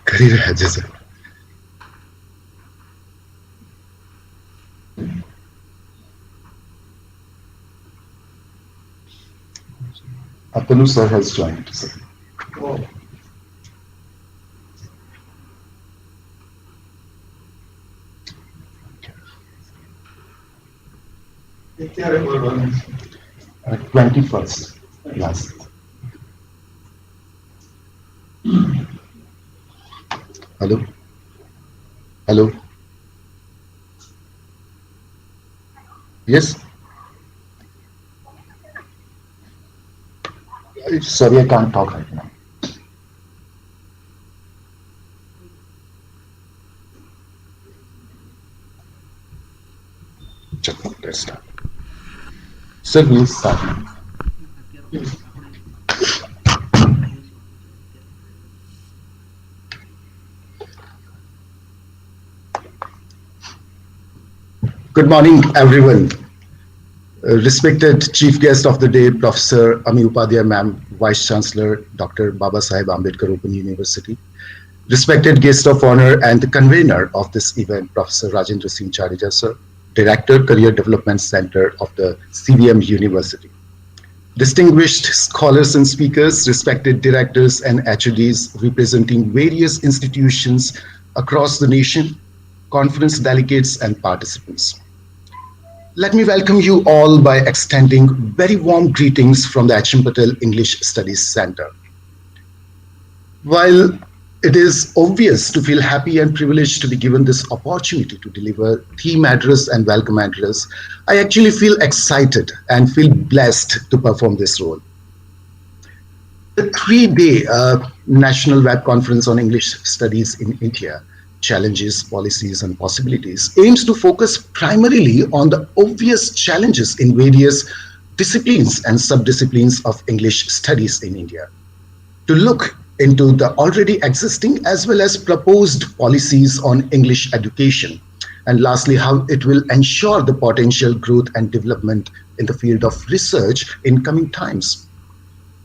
कर ही रहा है जैसे Atanu sir has joined. Sir. Oh. 21st last. Hello? Hello? Yes? Sorry, I can't talk right now. Let's start. Sir, we'll start. Good morning, everyone. Respected Chief Guest of the Day, Professor Ami Upadhyay Ma'am, Vice Chancellor, Dr. Baba Saheb Ambedkar Open University. Respected Guest of Honor and the convener of this event, Professor Rajendra Sincharidasso, Director, Career Development Center of the CVM University. Distinguished scholars and speakers, respected directors and HODs representing various institutions across the nation, conference delegates and participants. Let me welcome you all by extending very warm greetings from the H.M. Patel English Studies Center. While it is obvious to feel happy and privileged to be given this opportunity to deliver theme address and welcome address, I actually feel excited and feel blessed to perform this role. The 3-day National Web Conference on English Studies in India, Challenges, Policies and Possibilities, aims to focus primarily on the obvious challenges in various disciplines and sub-disciplines of English studies in India, to look into the already existing as well as proposed policies on English education, and lastly, how it will ensure the potential growth and development in the field of research in coming times.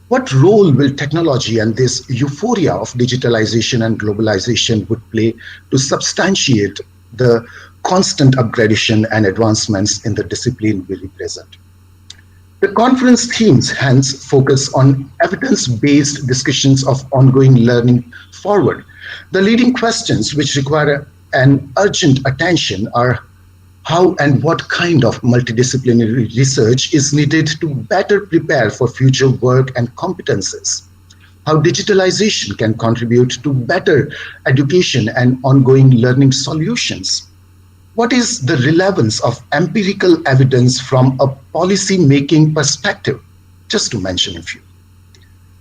What role will technology and this euphoria of digitalization and globalization would play to substantiate the constant upgradation and advancements in the discipline we represent? The conference themes hence focus on evidence-based discussions of ongoing learning forward. The leading questions which require an urgent attention are how and what kind of multidisciplinary research is needed to better prepare for future work and competences, how digitalization can contribute to better education and ongoing learning solutions. What is the relevance of empirical evidence from a policy-making perspective? Just to mention a few.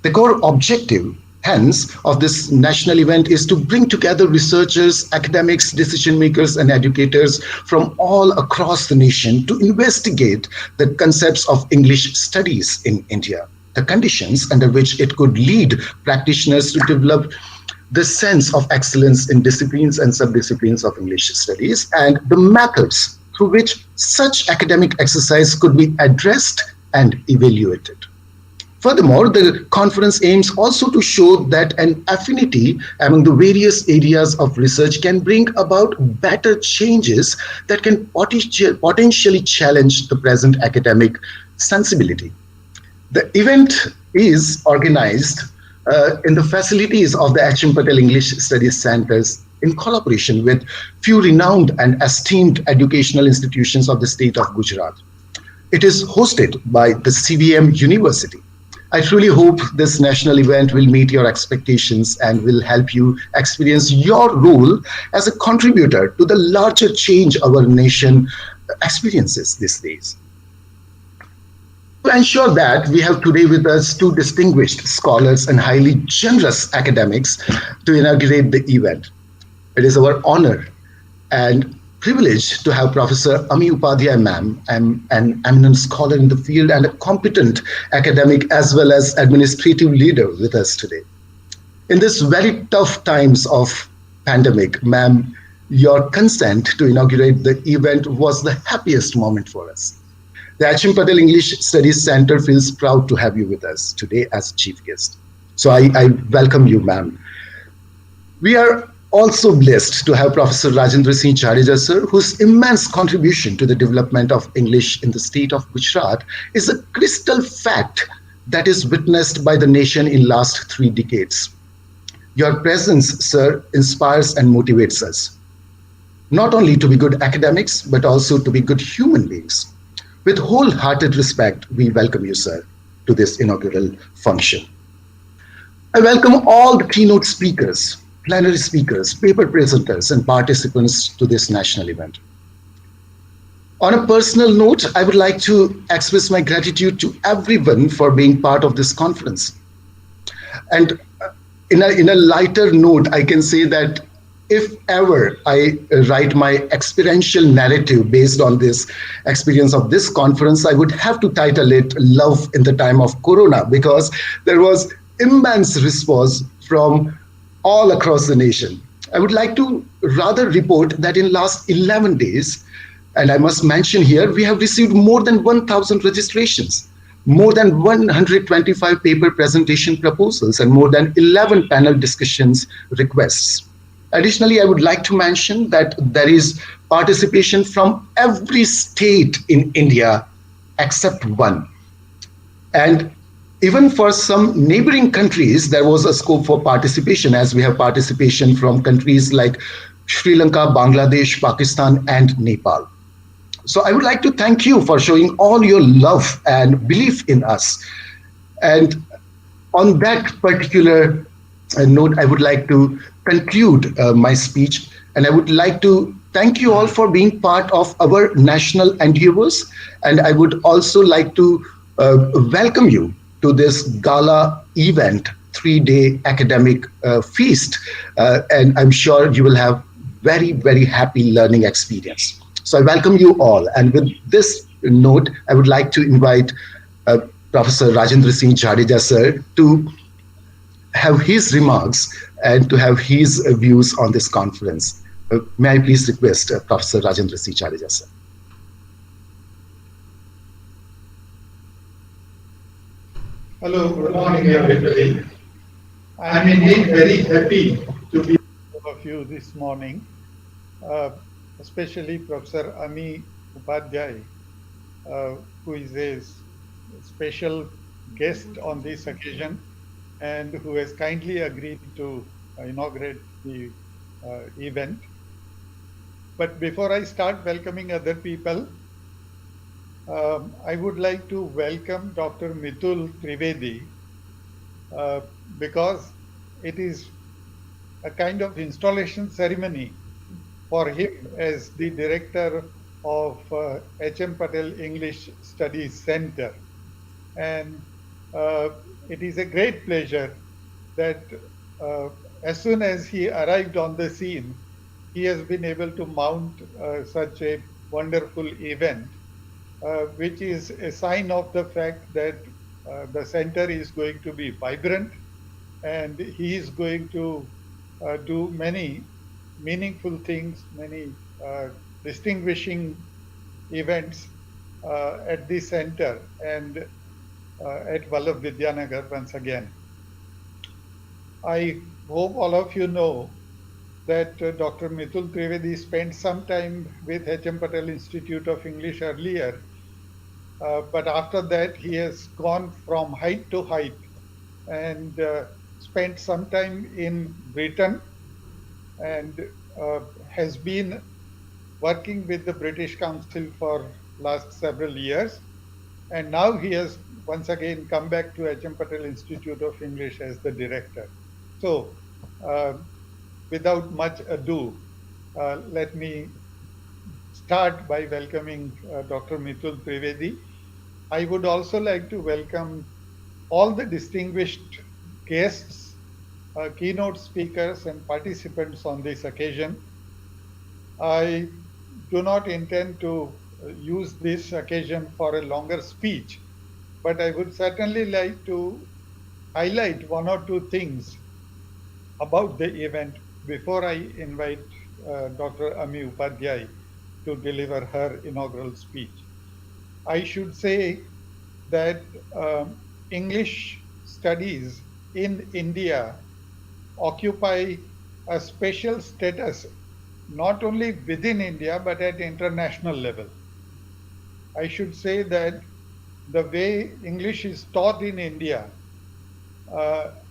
The core objective, hence, of this national event is to bring together researchers, academics, decision makers, and educators from all across the nation to investigate the concepts of English studies in India, the conditions under which it could lead practitioners to develop the sense of excellence in disciplines and sub-disciplines of English studies, and the methods through which such academic exercise could be addressed and evaluated. Furthermore, the conference aims also to show that an affinity among the various areas of research can bring about better changes that can potentially challenge the present academic sensibility. The event is organized in the facilities of the H.M. Patel English Studies Centers in collaboration with few renowned and esteemed educational institutions of the state of Gujarat. It is hosted by the CVM University. I truly hope this national event will meet your expectations and will help you experience your role as a contributor to the larger change our nation experiences these days. To ensure that, we have today with us two distinguished scholars and highly generous academics to inaugurate the event. It is our honor and privilege to have Professor Ami Upadhyay Ma'am, an eminent scholar in the field and a competent academic as well as administrative leader with us today. In this very tough times of pandemic, ma'am, your consent to inaugurate the event was the happiest moment for us. The H.M. Patel English Studies Center feels proud to have you with us today as chief guest. So I welcome you, ma'am. We are also blessed to have Professor Rajendra Sincharidasso, whose immense contribution to the development of English in the state of Gujarat is a crystal fact that is witnessed by the nation in last 3 decades. Your presence, sir, inspires and motivates us, not only to be good academics, but also to be good human beings. With wholehearted respect, we welcome you, sir, to this inaugural function. I welcome all the keynote speakers, plenary speakers, paper presenters, and participants to this national event. On a personal note, I would like to express my gratitude to everyone for being part of this conference. And in a lighter note, I can say that if ever I write my experiential narrative based on this experience of this conference, I would have to title it Love in the Time of Corona, because there was immense response from all across the nation. I would like to rather report that in last 11 days, and I must mention here, we have received more than 1,000 registrations, more than 125 paper presentation proposals, and more than 11 panel discussions requests. Additionally, I would like to mention that there is participation from every state in India except one. And even for some neighboring countries, there was a scope for participation, as we have participation from countries like Sri Lanka, Bangladesh, Pakistan, and Nepal. So I would like to thank you for showing all your love and belief in us. And on that particular note, I would like to conclude my speech. And I would like to thank you all for being part of our national endeavors. And I would also like to welcome you to this gala event, 3-day academic feast. And I'm sure you will have very, very happy learning experience. So I welcome you all. And with this note, I would like to invite Professor Rajendra Singh Jadeja, sir, to have his remarks and to have his views on this conference. May I please request Professor Rajendra Singh Jadeja, sir. Hello, good morning, everybody. I'm indeed very happy to be with all of you this morning, especially Professor Ami Upadhyay, who is a special guest on this occasion and who has kindly agreed to inaugurate the event. But before I start welcoming other people, I would like to welcome Dr. Mitul Trivedi because it is a kind of installation ceremony for him as the director of H.M. Patel English Studies Center. And it is a great pleasure that as soon as he arrived on the scene, he has been able to mount such a wonderful event, which is a sign of the fact that the center is going to be vibrant and he is going to do many meaningful things, many distinguishing events at the center and at Vallabh Vidyanagar once again. I hope all of you know that Dr. Mitul Trivedi spent some time with H.M. Patel Institute of English earlier, but after that he has gone from height to height and spent some time in Britain and has been working with the British Council for last several years. And now he has once again come back to H.M. Patel Institute of English as the director. So without much ado, let me start by welcoming Dr. Mitul Trivedi. I would also like to welcome all the distinguished guests, keynote speakers and participants on this occasion. I do not intend to use this occasion for a longer speech, but I would certainly like to highlight one or two things about the event before I invite Dr. Ami Upadhyay to deliver her inaugural speech. I should say that English studies in India occupy a special status not only within India but at international level. I should say that the way English is taught in India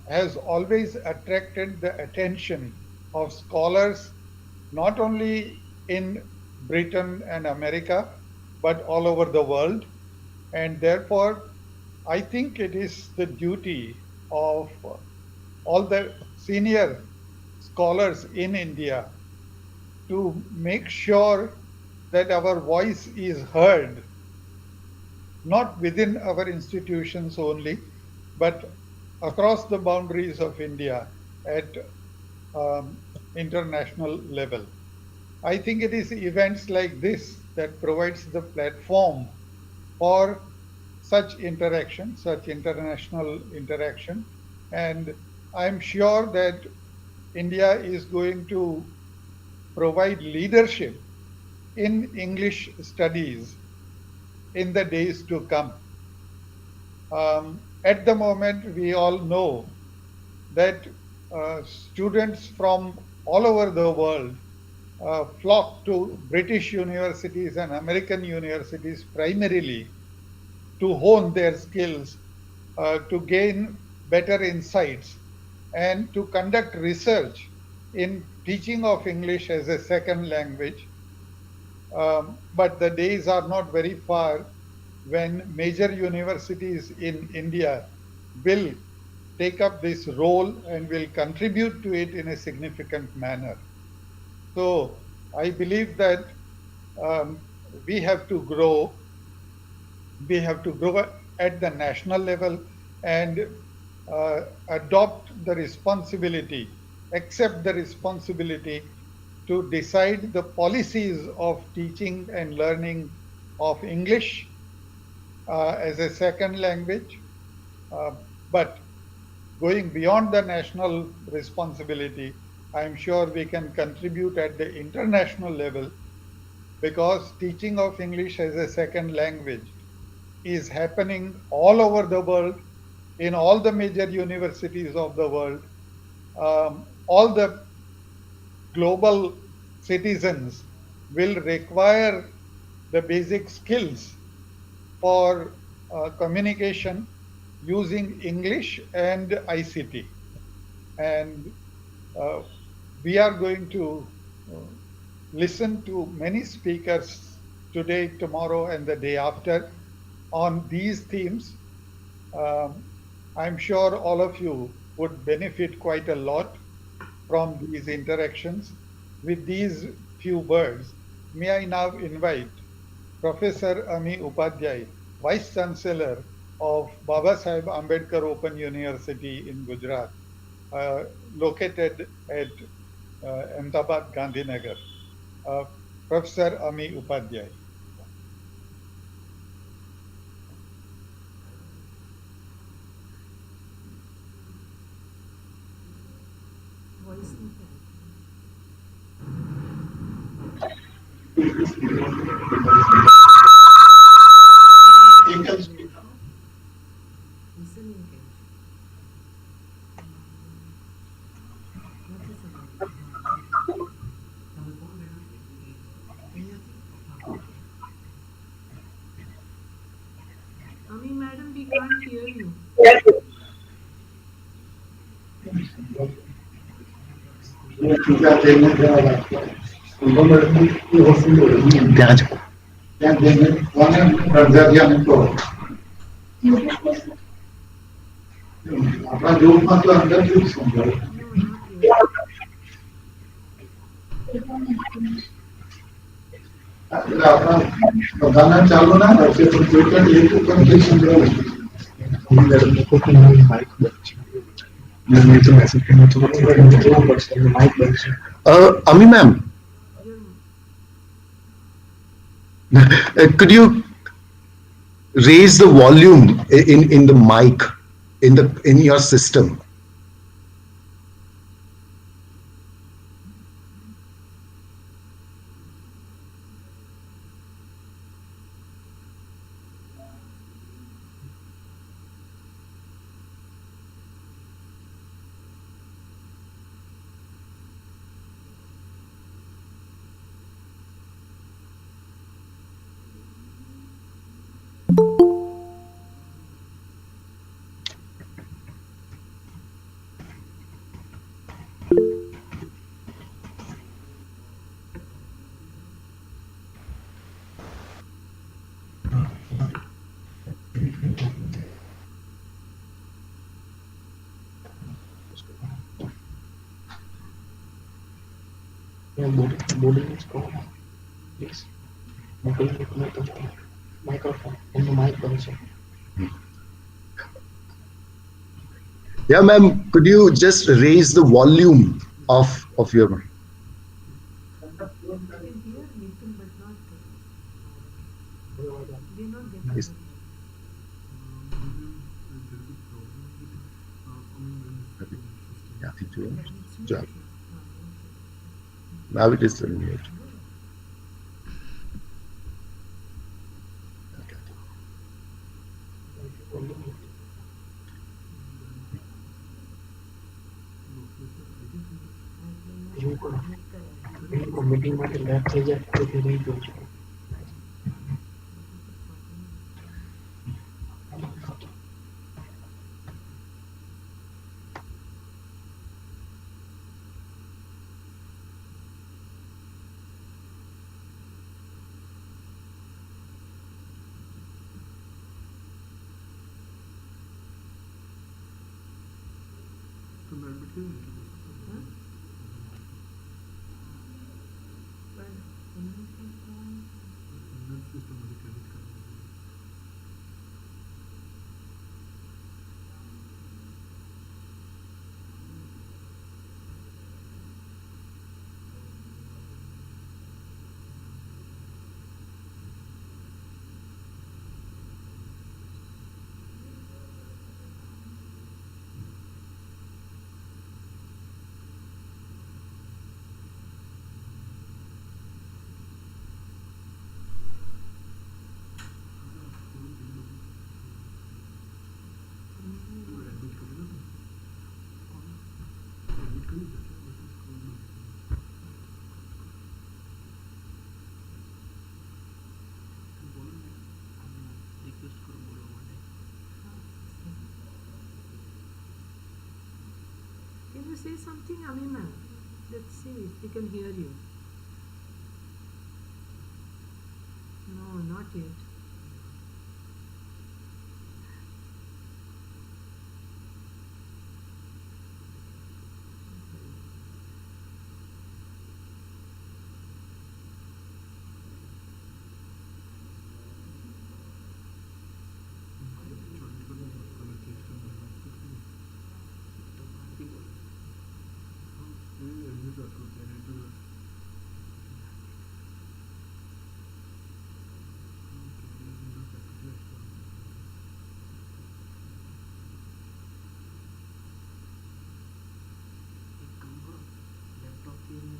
has always attracted the attention of scholars not only in Britain and America but all over the world. And therefore, I think it is the duty of all the senior scholars in India to make sure that our voice is heard, not within our institutions only, but across the boundaries of India at international level. I think it is events like this that provides the platform for such interaction, such international interaction. And I'm sure that India is going to provide leadership in English studies in the days to come. At the moment, we all know that students from all over the world flock to British universities and American universities primarily to hone their skills, to gain better insights, and to conduct research in teaching of English as a second language. But the days are not very far when major universities in India will take up this role and will contribute to it in a significant manner. So I believe that um, we have to grow. We have to grow at the national level and adopt the responsibility, accept the responsibility to decide the policies of teaching and learning of English as a second language. Uh, but going beyond the national responsibility, I'm sure we can contribute at the international level because teaching of English as a second language is happening all over the world in all the major universities of the world. All the global citizens will require the basic skills for communication using English and ICT. And uh, we are going to uh, listen to many speakers today, tomorrow, and the day after on these themes. Um, I'm sure all of you would benefit quite a lot from these interactions. With these few words, may I now invite Professor Ami Upadhyay, Vice Chancellor of Baba Saheb Ambedkar Open University in Gujarat, located at Ahmedabad, Gandhinagar. Uh, Professor Ami Upadhyay. Ami madam, we can't hear you. No, not yet. बताना चालू ना वैसे तो Twitter ये तो completion मैं तो message करना तो Ami ma'am, Your could you raise the volume in the mic in your system? Yeah, boarding is gone. Please. Microphone and the mic also. Yeah, ma'am, could you just raise the volume of your... I can hear little, but not. We're not getting Yes. it. Yeah, thank you. It's mute. Yeah. Yeah. Now it is unmuted. Okay. Meeting માટે lab થઈ જાય તો તે રહી ગયું છે. Can you say something, Amima? Let's see if we can hear you. No, not yet.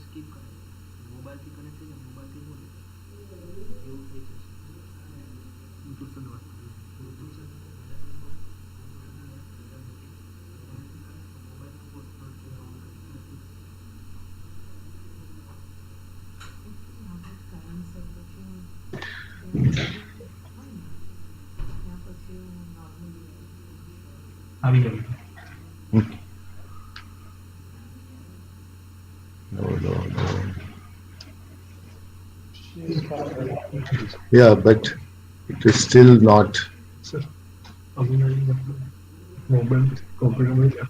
Skip કરે મોબાઈલથી કનેક્ટ થઈ જાય મોબાઈલથી બોલે એવું થઈ જશે બ્લૂટૂથ સાથે વાત કરીએ બ્લૂટૂથ સાથે આવી ગયું. No. Yeah, but it is still not. Sir Abhinay mobile computer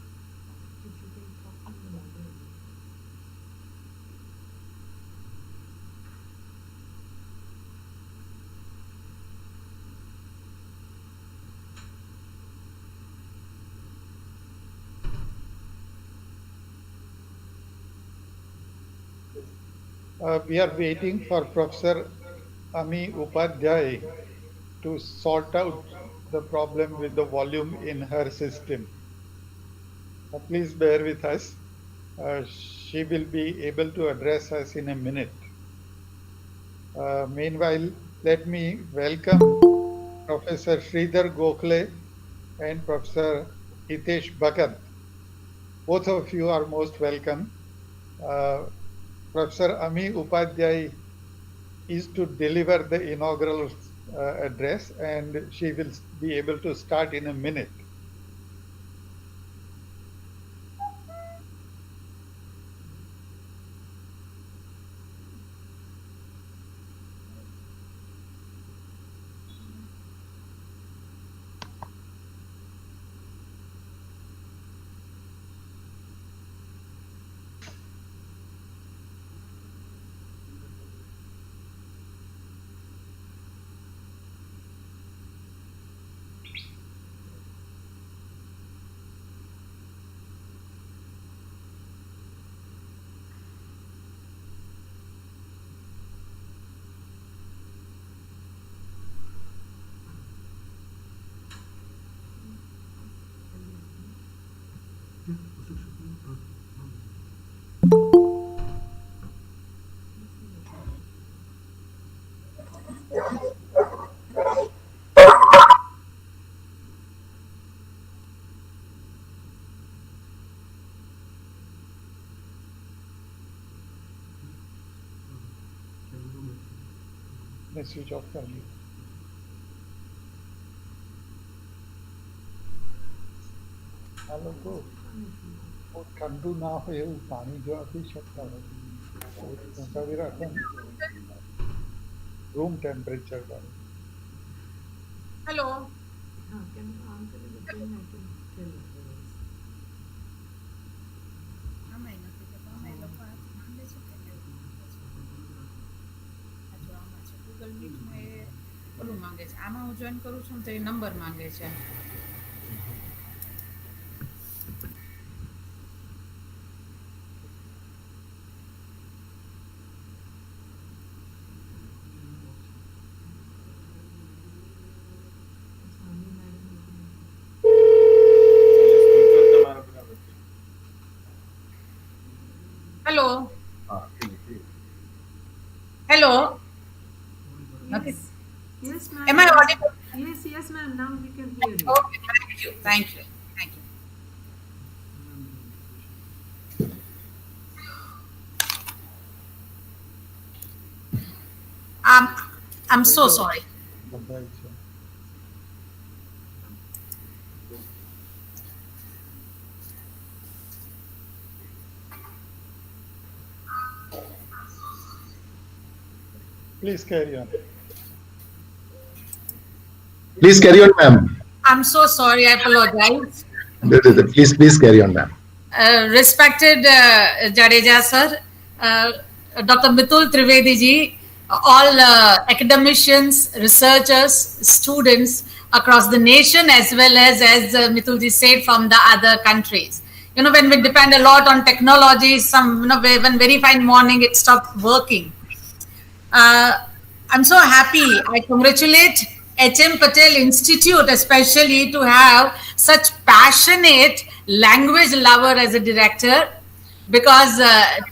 We are waiting for Professor Ami Upadhyay to sort out the problem with the volume in her system. Please bear with us. She will be able to address us in a minute. Meanwhile, let me welcome Professor Sridhar Gokhale and Professor Hitesh Bhagat. Both of you are most welcome. Professor Ami Upadhyay is to deliver the inaugural address, and she will be able to start in a minute. मैं switch off कर लिया. Hello को वो ठंडू ना हो એવું પાણી જો આપી શકતા નથી પંચાવી રાખો રૂમ ટેમ્પરેચર પર. Hello. Can you answer it again? I can tell otherwise. આમાં નથી તો અમે લોકો માંગે છે કે જો આમાં છે ગૂગલ મીટમાં એ ઓલું માંગે છે. આમાં હું જોઈન કરું છું તો એ નંબર માંગે છે. હેલો હેલો નથી. Yes, ma'am. Am I audible? Yes, ma'am. Now we can hear you. Okay, thank you. I'm so sorry. બંધાય છે. Please carry on. Please carry on, ma'am. I'm so sorry. I apologize. Please carry on, ma'am. Respected Jadeja sir, Dr. Mitul Trivedi ji, all academicians, researchers, students across the nation, as well as Mitul ji said, from the other countries. You know, when we depend a lot on technology, when very fine morning it stopped working. I'm so happy. I congratulate H.M. Patel Institute especially to have such passionate language lover as a director, because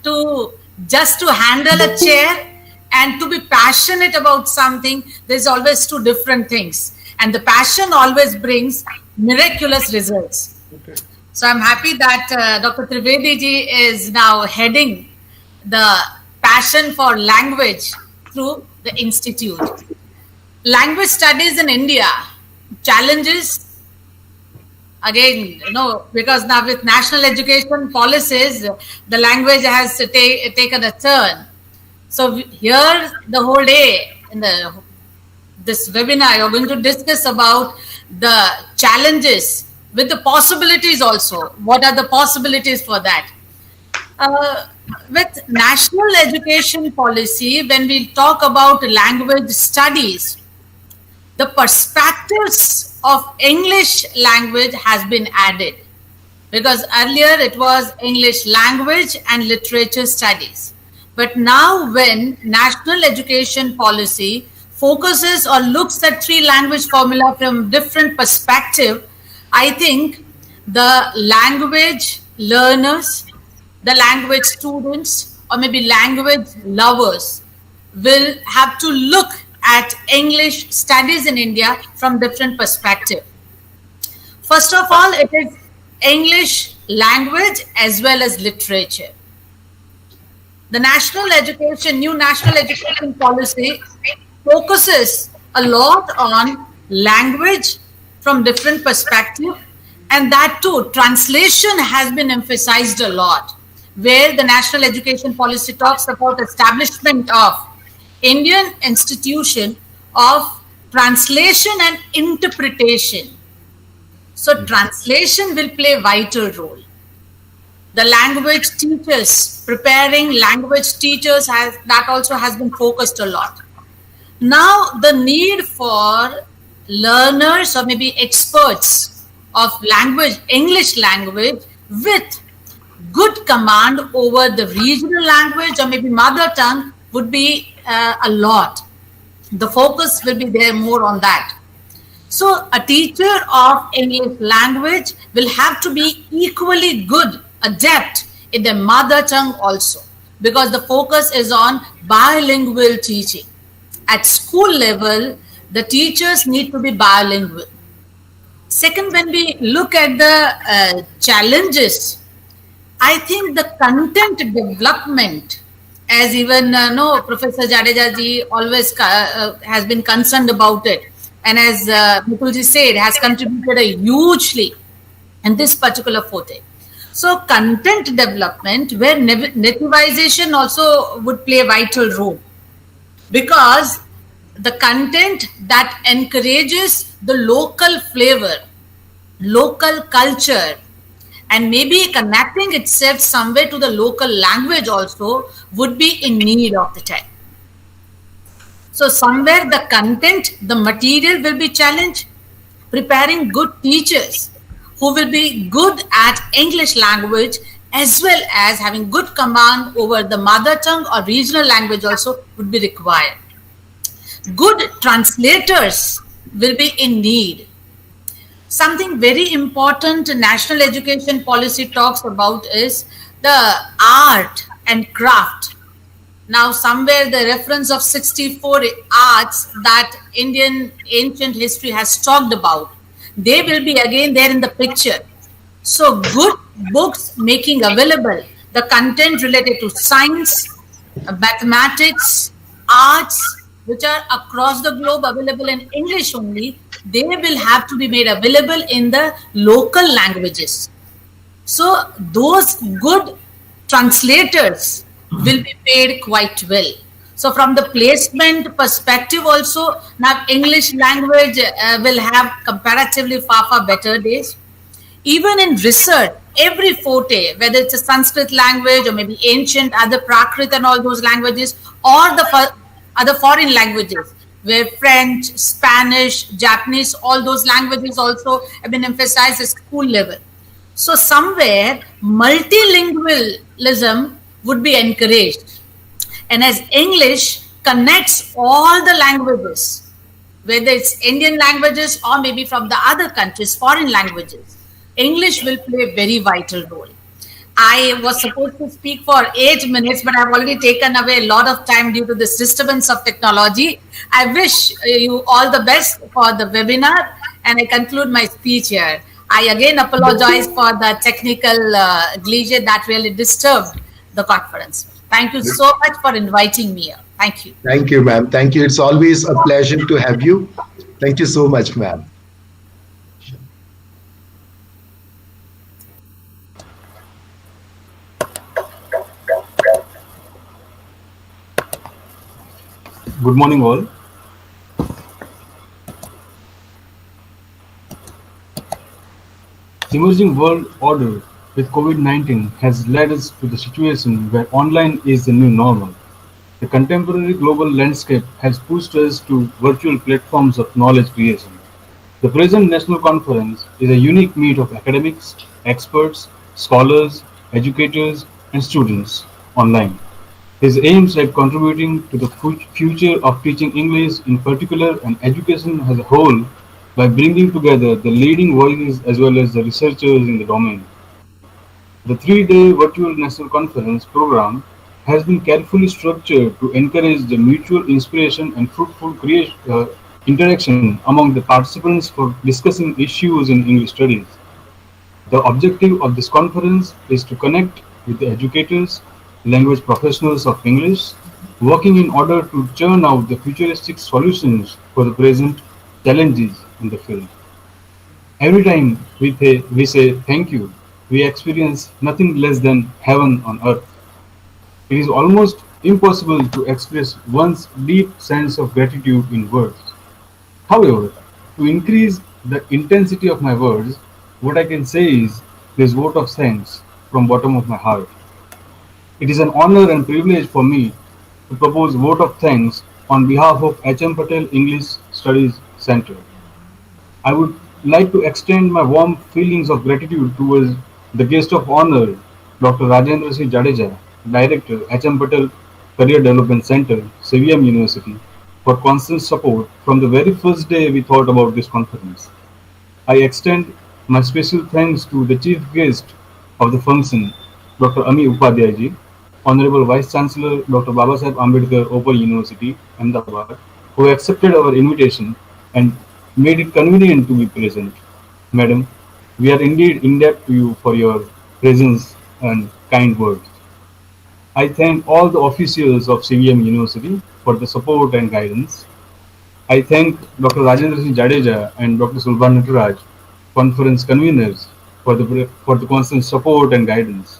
to handle a chair and to be passionate about something, there's always two different things, and the passion always brings miraculous results. Okay. So I'm happy that Dr. Trivedi ji is now heading the passion for language through the institute. Language studies in India, challenges, again, because now with national education policies, the language has taken a turn. So here the whole day in this webinar, you're going to discuss about the challenges with the possibilities also. What are the possibilities for that? With national education policy, when we talk about language studies, the perspectives of English language has been added, because earlier it was English language and literature studies. But now when national education policy focuses or looks at three language formula from different perspective, I think the language learners, the language students, or maybe language lovers will have to look at English studies in India from different perspective. First of all, it is English language as well as literature. The new national education policy focuses a lot on language from different perspective, and that too, translation has been emphasized a lot, where the national education policy talks about establishment of Indian institution of translation and interpretation. So translation will play a vital role. The language teachers, preparing language teachers, that also has been focused a lot. Now the need for learners or maybe experts of language, English language, with good command over the regional language or maybe mother tongue would be a lot. The focus will be there more on that. So a teacher of English language will have to be equally good, adept in their mother tongue also, because the focus is on bilingual teaching. At school level, the teachers need to be bilingual. Second, when we look at the challenges, I think the content development, as even no Professor Jadeja ji always has been concerned about it, and as Mutulji said, has contributed hugely in this particular forte. So content development, where nativization also would play a vital role, because the content that encourages the local flavor, local culture, and maybe connecting itself somewhere to the local language also would be in need of the time. So somewhere the content, the material will be challenged. Preparing good teachers who will be good at English language as well as having good command over the mother tongue or regional language also would be required. Good translators will be in need. Something very important national education policy talks about is the art and craft. Now, somewhere the reference of 64 arts that Indian ancient history has talked about, they will be again there in the picture. So, good books making available the content related to science, mathematics, arts, which are across the globe available in English only, they will have to be made available in the local languages. So those good translators will be paid quite well. So from the placement perspective also, now English language will have comparatively far better days. Even in research, every forte, whether it's a Sanskrit language or maybe ancient other Prakrit and all those languages, or the other foreign languages, where French, Spanish, Japanese, all those languages also have been emphasized at school level. So somewhere multilingualism would be encouraged. And as English connects all the languages, whether it's Indian languages or maybe from the other countries, foreign languages, English will play a very vital role. I was supposed to speak for 8 minutes, but I've already taken away a lot of time due to this disturbance of technology. I wish you all the best for the webinar, and I conclude my speech here. I again apologize for the technical glitch that really disturbed the conference. Thank you so much for inviting me here. Thank you. Thank you, ma'am. Thank you. It's always a pleasure to have you. Thank you so much, ma'am. Good morning, all. The emerging world order with COVID-19 has led us to the situation where online is the new normal. The contemporary global landscape has pushed us to virtual platforms of knowledge creation. The present National Conference is a unique meet of academics, experts, scholars, educators, and students online. His aims at contributing to the future of teaching English in particular and education as a whole by bringing together the leading voices as well as the researchers in the domain. The 3-day virtual national conference program has been carefully structured to encourage the mutual inspiration and fruitful interaction among the participants for discussing issues in English studies. The objective of this conference is to connect with the educators, language professionals of English, working in order to churn out the futuristic solutions for the present challenges in the field. Every time we say thank you, we experience nothing less than heaven on earth. It is almost impossible to express one's deep sense of gratitude in words. However, to increase the intensity of my words, what I can say is this vote of thanks from bottom of my heart. It is an honor and privilege for me to propose vote of thanks on behalf of H.M. Patel English Studies Center. I would like to extend my warm feelings of gratitude towards the guest of honor, Dr. Rajendra Jadeja, Director, H.M. Patel Career Development Center, CVM University, for constant support from the very first day we thought about this conference. I extend my special thanks to the chief guest of the function, Dr. Ami Upadhyayji, Honorable Vice Chancellor Dr. Babasaheb Ambedkar Open University, Ahmedabad, who accepted our invitation and made it convenient to be present. Madam, we are indeed indebted to you for your presence and kind words. I thank all the officials of CVM University for the support and guidance. I thank Dr. Rajendra Jadeja and Dr. Sulban Nataraj, conference conveners, for the constant support and guidance.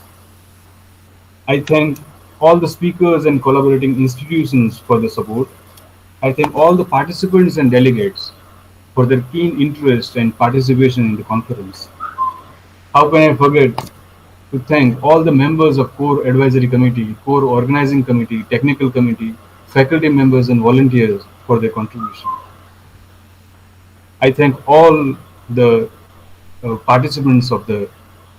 I thank all the speakers and collaborating institutions for the support. I thank all the participants and delegates for their keen interest and participation in the conference. How can I forget to thank all the members of Core Advisory Committee, Core Organizing Committee, Technical Committee, faculty members and volunteers for their contribution. I thank all the participants of the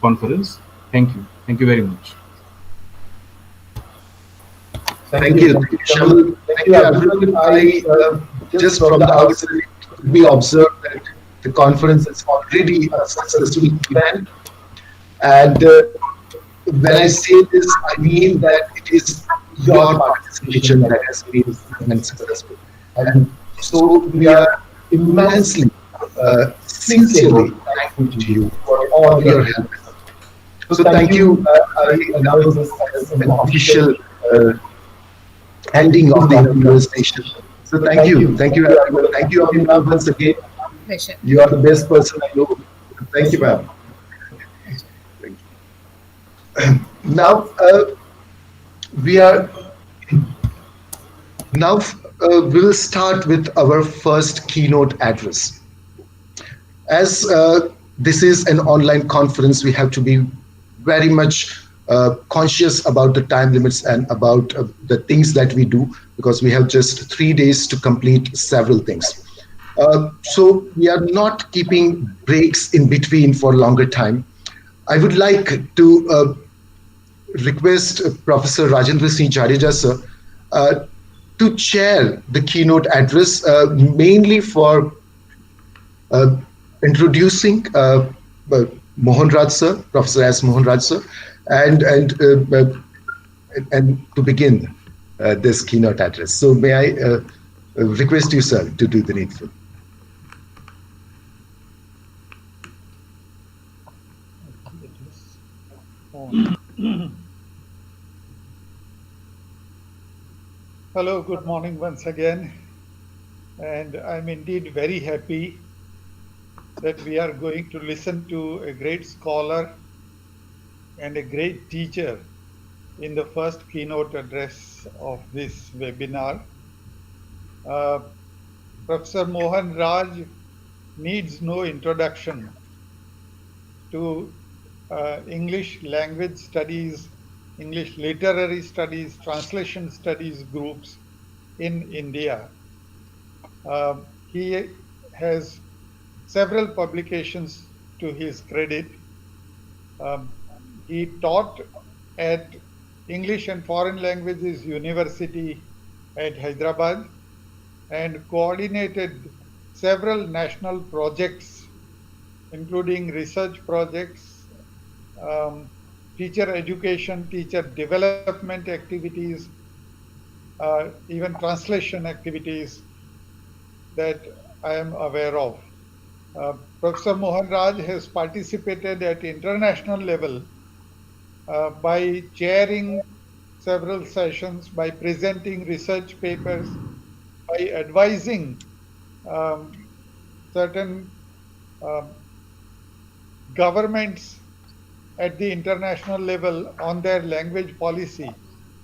conference. Thank you. Thank you very much. Thank you, Shamal. Thank you, everyone. Just from the outside, we observed that the conference is already a successful event. And when I say this, I mean that it is your participation that has been successful. And so we are immensely, sincerely thankful to you for all your help. So thank you. I announce this as an official ending of the conversation. So thank you. Thank you, everyone. Thank you, Abhinav, once again. Pleasure. You are the best person I know. Thank you, ma'am. Now, we will start with our first keynote address. As this is an online conference, we have to be very much conscious about the time limits and about the things that we do, because we have just 3 days to complete several things. So we are not keeping breaks in between for longer time. I would like to request Professor Rajendra Sincharidasso to chair the keynote address, mainly for introducing Mohan Raj sir, Professor S. Mohan Raj sir, and to begin this keynote address. So may I request you, sir, to do the needful. Hello, good morning once again. And I'm indeed very happy that we are going to listen to a great scholar and a great teacher in the first keynote address of this webinar. Professor Mohan Raj needs no introduction to English language studies, English literary studies, translation studies groups in India. He has several publications to his credit. He taught at English and Foreign Languages University at Hyderabad and coordinated several national projects, including research projects, teacher education, teacher development activities, even translation activities that I am aware of. Professor Mohan Raj has participated at international level by chairing several sessions, by presenting research papers, by advising certain governments at the international level on their language policy,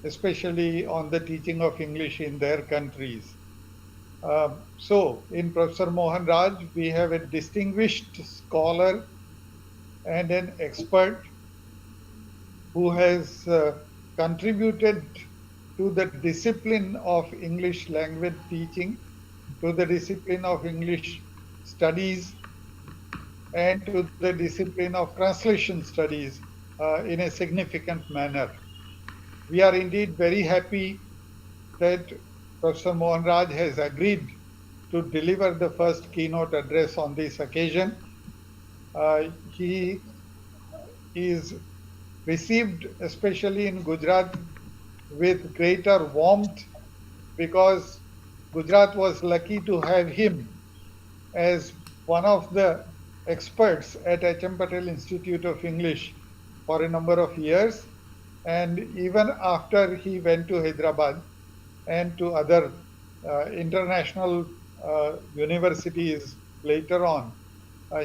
especially on the teaching of English in their countries. So in Professor Mohan Raj, we have a distinguished scholar and an expert who has contributed to the discipline of English language teaching, to the discipline of English studies, and to the discipline of translation studies in a significant manner. We are indeed very happy that Professor Mohan Raj has agreed to deliver the first keynote address on this occasion. He is received, especially in Gujarat, with greater warmth because Gujarat was lucky to have him as one of the experts at H.M. Patel Institute of English for a number of years. And even after he went to Hyderabad and to other international universities later on,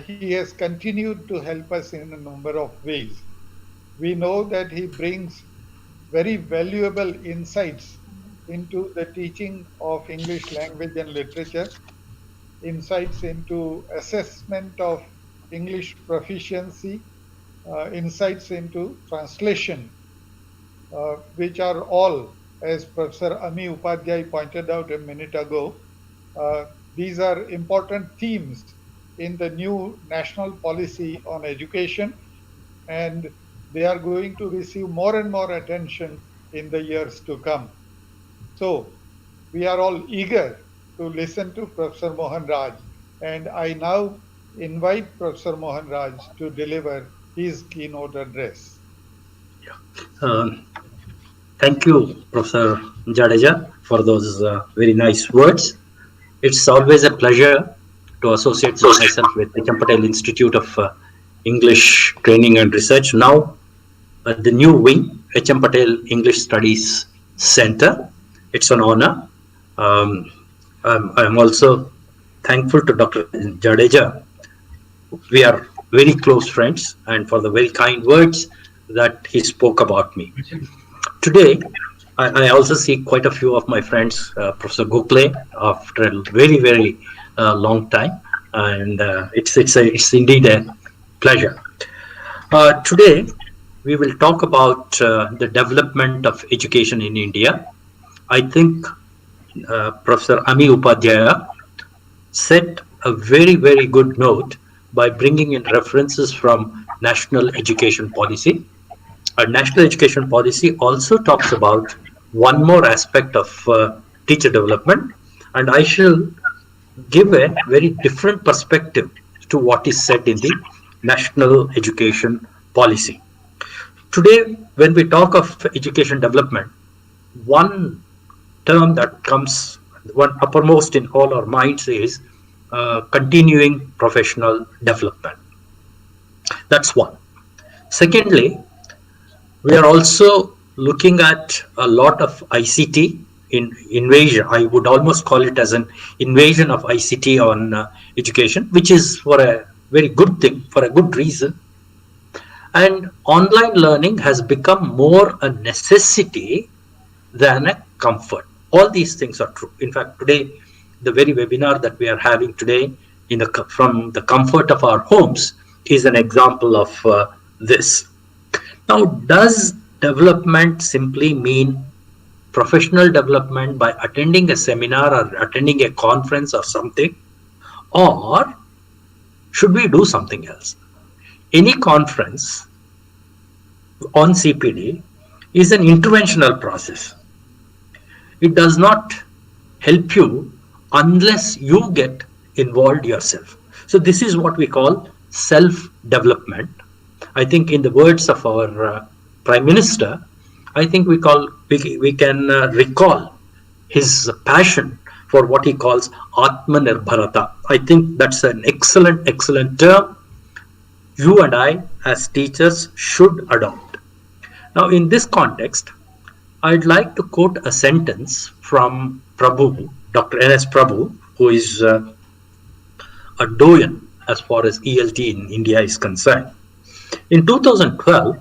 he has continued to help us in a number of ways. We know that he brings very valuable insights into the teaching of English language and literature, insights into assessment of English proficiency, insights into translation, which are all, as Professor Ami Upadhyay pointed out a minute ago, these are important themes in the new national policy on education, and they are going to receive more and more attention in the years to come. So we are all eager to listen to Professor Mohan Raj, and I now invite Professor Mohan Raj to deliver his keynote address. Thank you, Professor Jadeja, for those very nice words. It's always a pleasure to associate myself with the H.M. Patel Institute of English Training and Research, now the new wing, H.M. Patel English Studies Center. It's an honor. I'm also thankful to Dr. Jadeja. We are very close friends, and for the very kind words that he spoke about me. Today, I also see quite a few of my friends, Professor Gokhale, after a very, very long time, and it's indeed a pleasure. Today, we will talk about the development of education in India. I think Professor Ami Upadhyaya set a very, very good note by bringing in references from National Education Policy. Our National Education Policy also talks about one more aspect of teacher development, and I shall give a very different perspective to what is said in the National Education Policy. Today, when we talk of education development, one term that comes one uppermost in all our minds is continuing professional development. That's one. Secondly, we are also looking at a lot of ICT invasion. I would almost call it as an invasion of ICT on education, which is for a very good thing, for a good reason. And online learning has become more a necessity than a comfort. All these things are true. In fact, today, the very webinar that we are having today from the comfort of our homes is an example of this. Now, does development simply mean professional development by attending a seminar or attending a conference or something? Or should we do something else? Any conference on CPD is an interventional process. It does not help you unless you get involved yourself. So this is what we call self-development. I think in the words of our Prime Minister, I think we can recall his passion for what he calls Atmanirbharata. I think that's an excellent term you and I as teachers should adopt. Now, in this context, I'd like to quote a sentence from Prabhu, Dr. N.S. Prabhu, who is a doyen as far as ELT in India is concerned. In 2012,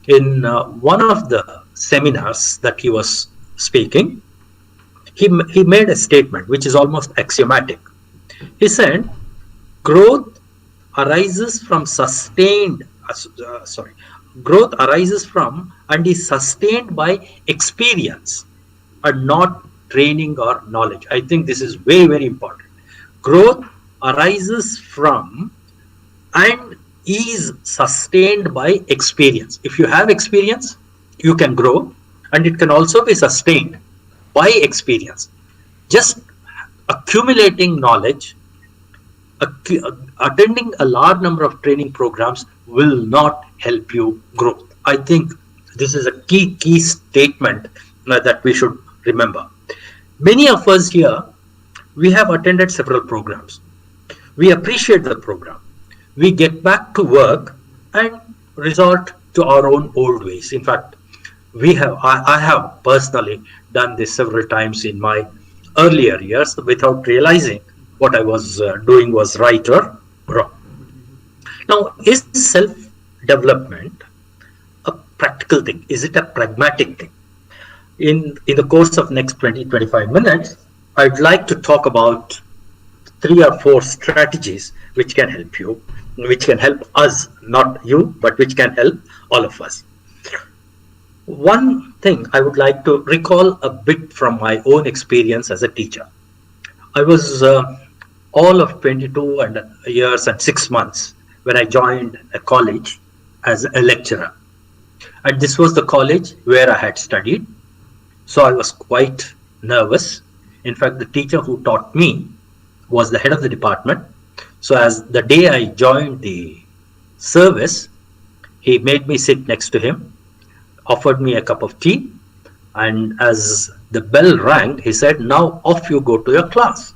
in one of the seminars that he was speaking, he made a statement which is almost axiomatic. He said, growth arises from growth arises from and is sustained by experience and not training or knowledge. I think this is very, very important. Growth arises from and is sustained by experience. If you have experience, you can grow, and it can also be sustained. by experience. Just accumulating knowledge, attending a large number of training programs will not help you grow. I think this is a key statement that we should remember. Many of us here, we have attended several programs. We appreciate the program. We get back to work and resort to our own old ways. In fact, I have personally done this several times in my earlier years without realizing what I was doing was right or wrong. Now, is self-development a practical thing? Is it a pragmatic thing? In the course of next 20-25 minutes, I'd like to talk about 3 or 4 strategies which can help you, which can help us, not you, but which can help all of us. One thing I would like to recall a bit from my own experience as a teacher. I was all of 22 years and 6 months when I joined a college as a lecturer. And this was the college where I had studied. So I was quite nervous. In fact, the teacher who taught me was the head of the department. So as the day I joined the service, he made me sit next to him, offered me a cup of tea, and as the bell rang, he said, "Now off you go to your class."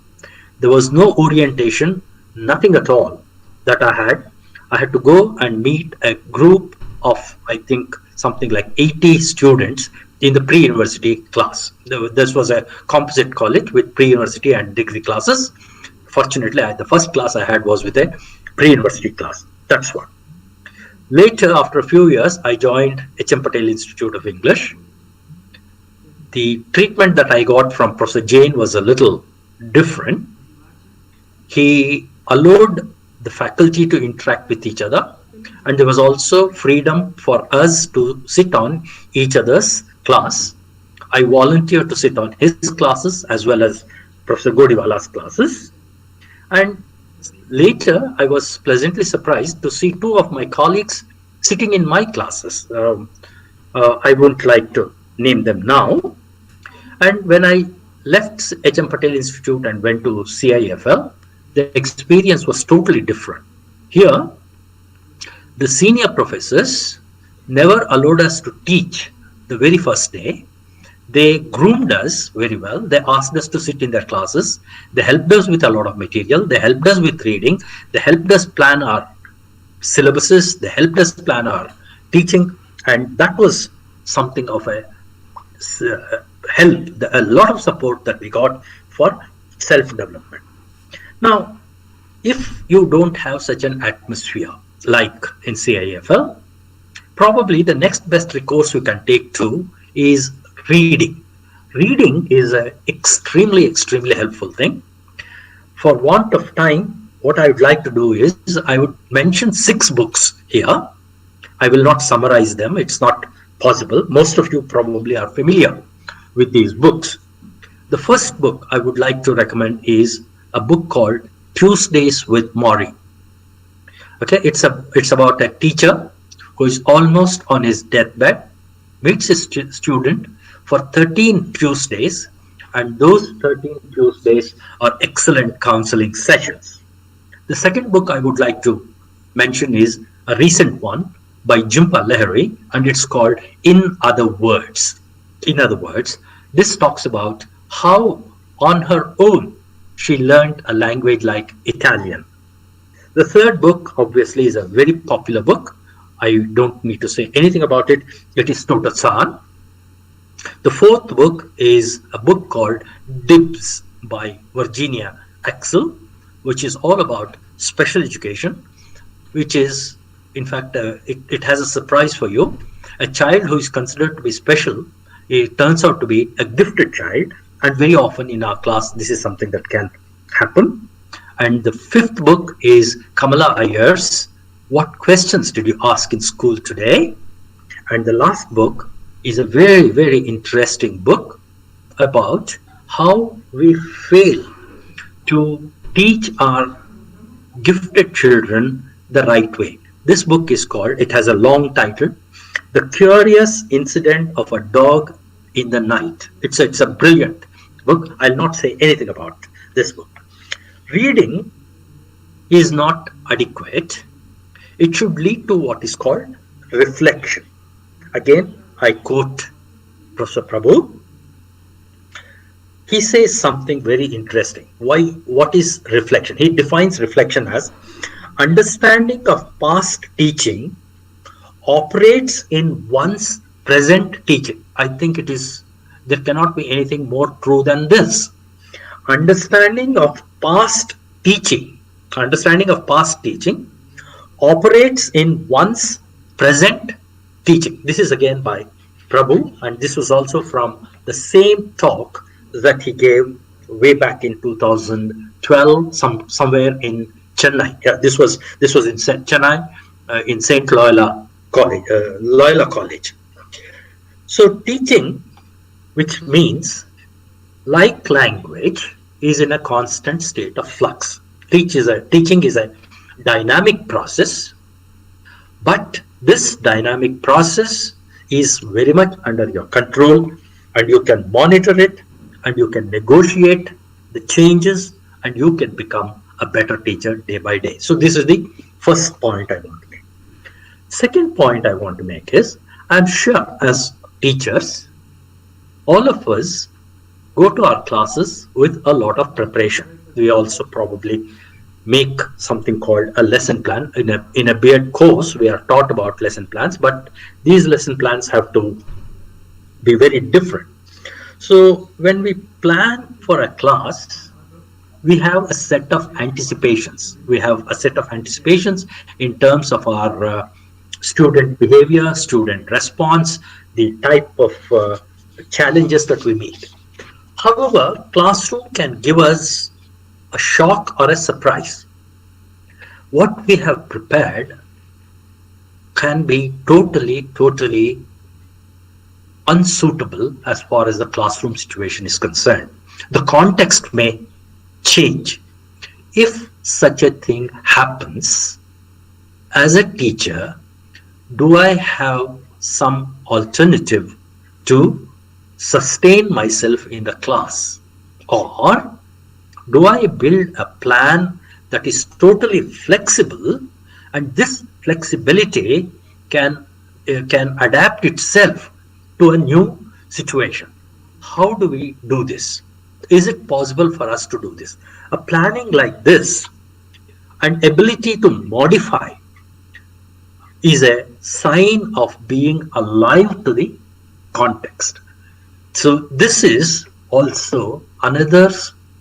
There was no orientation, nothing at all that I had. I had to go and meet a group of, I think, something like 80 students in the pre-university class. This was a composite college with pre-university and degree classes. Fortunately, the first class I had was with a pre-university class. That's one. Later, after a few years, I joined H.M. Patel Institute of English. The treatment that I got from Professor Jain was a little different. He allowed the faculty to interact with each other, and there was also freedom for us to sit on each other's class. I volunteered to sit on his classes as well as Professor Godiwala's classes. And later, I was pleasantly surprised to see 2 of my colleagues sitting in my classes. I wouldn't like to name them now. And when I left H.M. Patel Institute and went to CIFL, the experience was totally different. Here, the senior professors never allowed us to teach the very first day. They groomed us very well. They asked us to sit in their classes. They helped us with a lot of material. They helped us with reading. They helped us plan our syllabuses. They helped us plan our teaching. And that was something of a help, a lot of support that we got for self-development. Now, if you don't have such an atmosphere like in CIFL, probably the next best recourse you can take to is reading. Reading is an extremely helpful thing. For want of time, what I would like to do is I would mention 6 books here. I will not summarize them. It's not possible. Most of you probably are familiar with these books. The first book I would like to recommend is a book called Tuesdays with Maury. Okay, it's about a teacher who is almost on his deathbed, meets his student for 13 Tuesdays, and those 13 Tuesdays are excellent counseling sessions. The second book I would like to mention is a recent one by Jhumpa Lahiri, and it's called In Other Words. In other words, this talks about how on her own she learned a language like Italian. The third book, obviously, is a very popular book. I don't need to say anything about it. It is Tota San. The fourth book is a book called Dibs by Virginia Axel, which is all about special education, which is, in fact, it has a surprise for you. A child who is considered to be special, it turns out to be a gifted child, and very often in our class, this is something that can happen. And the fifth book is Kamala Iyer's What Questions Did You Ask in School Today? And the last book is a very interesting book about how we fail to teach our gifted children the right way. This book is called, it has a long title, The Curious Incident of a Dog in the Night. It's a brilliant book. I'll not say anything about this book. Reading is not adequate. It should lead to what is called reflection. Again, I quote Professor Prabhu. He says something very interesting. What is reflection? He defines reflection as understanding of past teaching operates in one's present teaching. I think there cannot be anything more true than this. Understanding of past teaching operates in one's present teaching. This is again by Prabhu, and this was also from the same talk that he gave way back in 2012, somewhere in Chennai. Yeah, this was in Chennai, in Saint Loyola College. So teaching, which means like language, is in a constant state of flux. Teaching is a dynamic process, but this dynamic process is very much under your control, and you can monitor it, and you can negotiate the changes, and you can become a better teacher day by day. So this is the first point I want to make. Second point I want to make is, I'm sure as teachers, all of us go to our classes with a lot of preparation. We also probably make something called a lesson plan. In a B.Ed course, we are taught about lesson plans, but these lesson plans have to be very different. So when we plan for a class, we have a set of anticipations. We have a set of anticipations in terms of our student behavior, student response, the type of challenges that we meet. However, classroom can give us a shock or a surprise. What we have prepared can be totally unsuitable as far as the classroom situation is concerned. The context may change. If such a thing happens, as a teacher, do I have some alternative to sustain myself in the class? Or do I build a plan that is totally flexible, and this flexibility can adapt itself to a new situation? How do we do this? Is it possible for us to do this? A planning like this, an ability to modify, is a sign of being alive to the context. So this is also another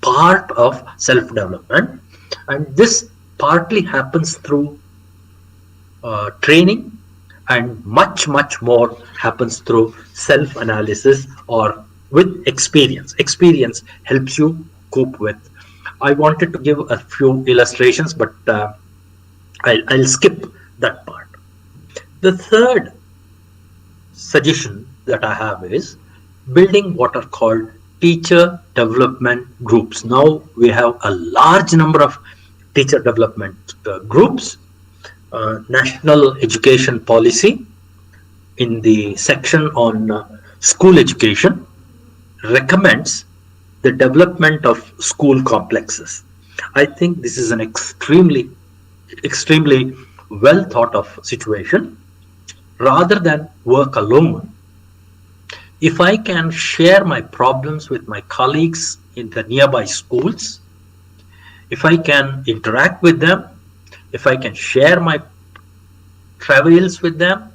part of self-development, and this partly happens through training, and much more happens through self-analysis or with experience. Experience helps you cope with. I wanted to give a few illustrations, but I'll skip that part. The third suggestion that I have is building what are called teacher development groups. Now we have a large number of teacher development groups. National Education Policy, in the section on school education, recommends the development of school complexes. I think this is an extremely well thought of situation. Rather than work alone, if I can share my problems with my colleagues in the nearby schools, if I can interact with them, if I can share my travails with them,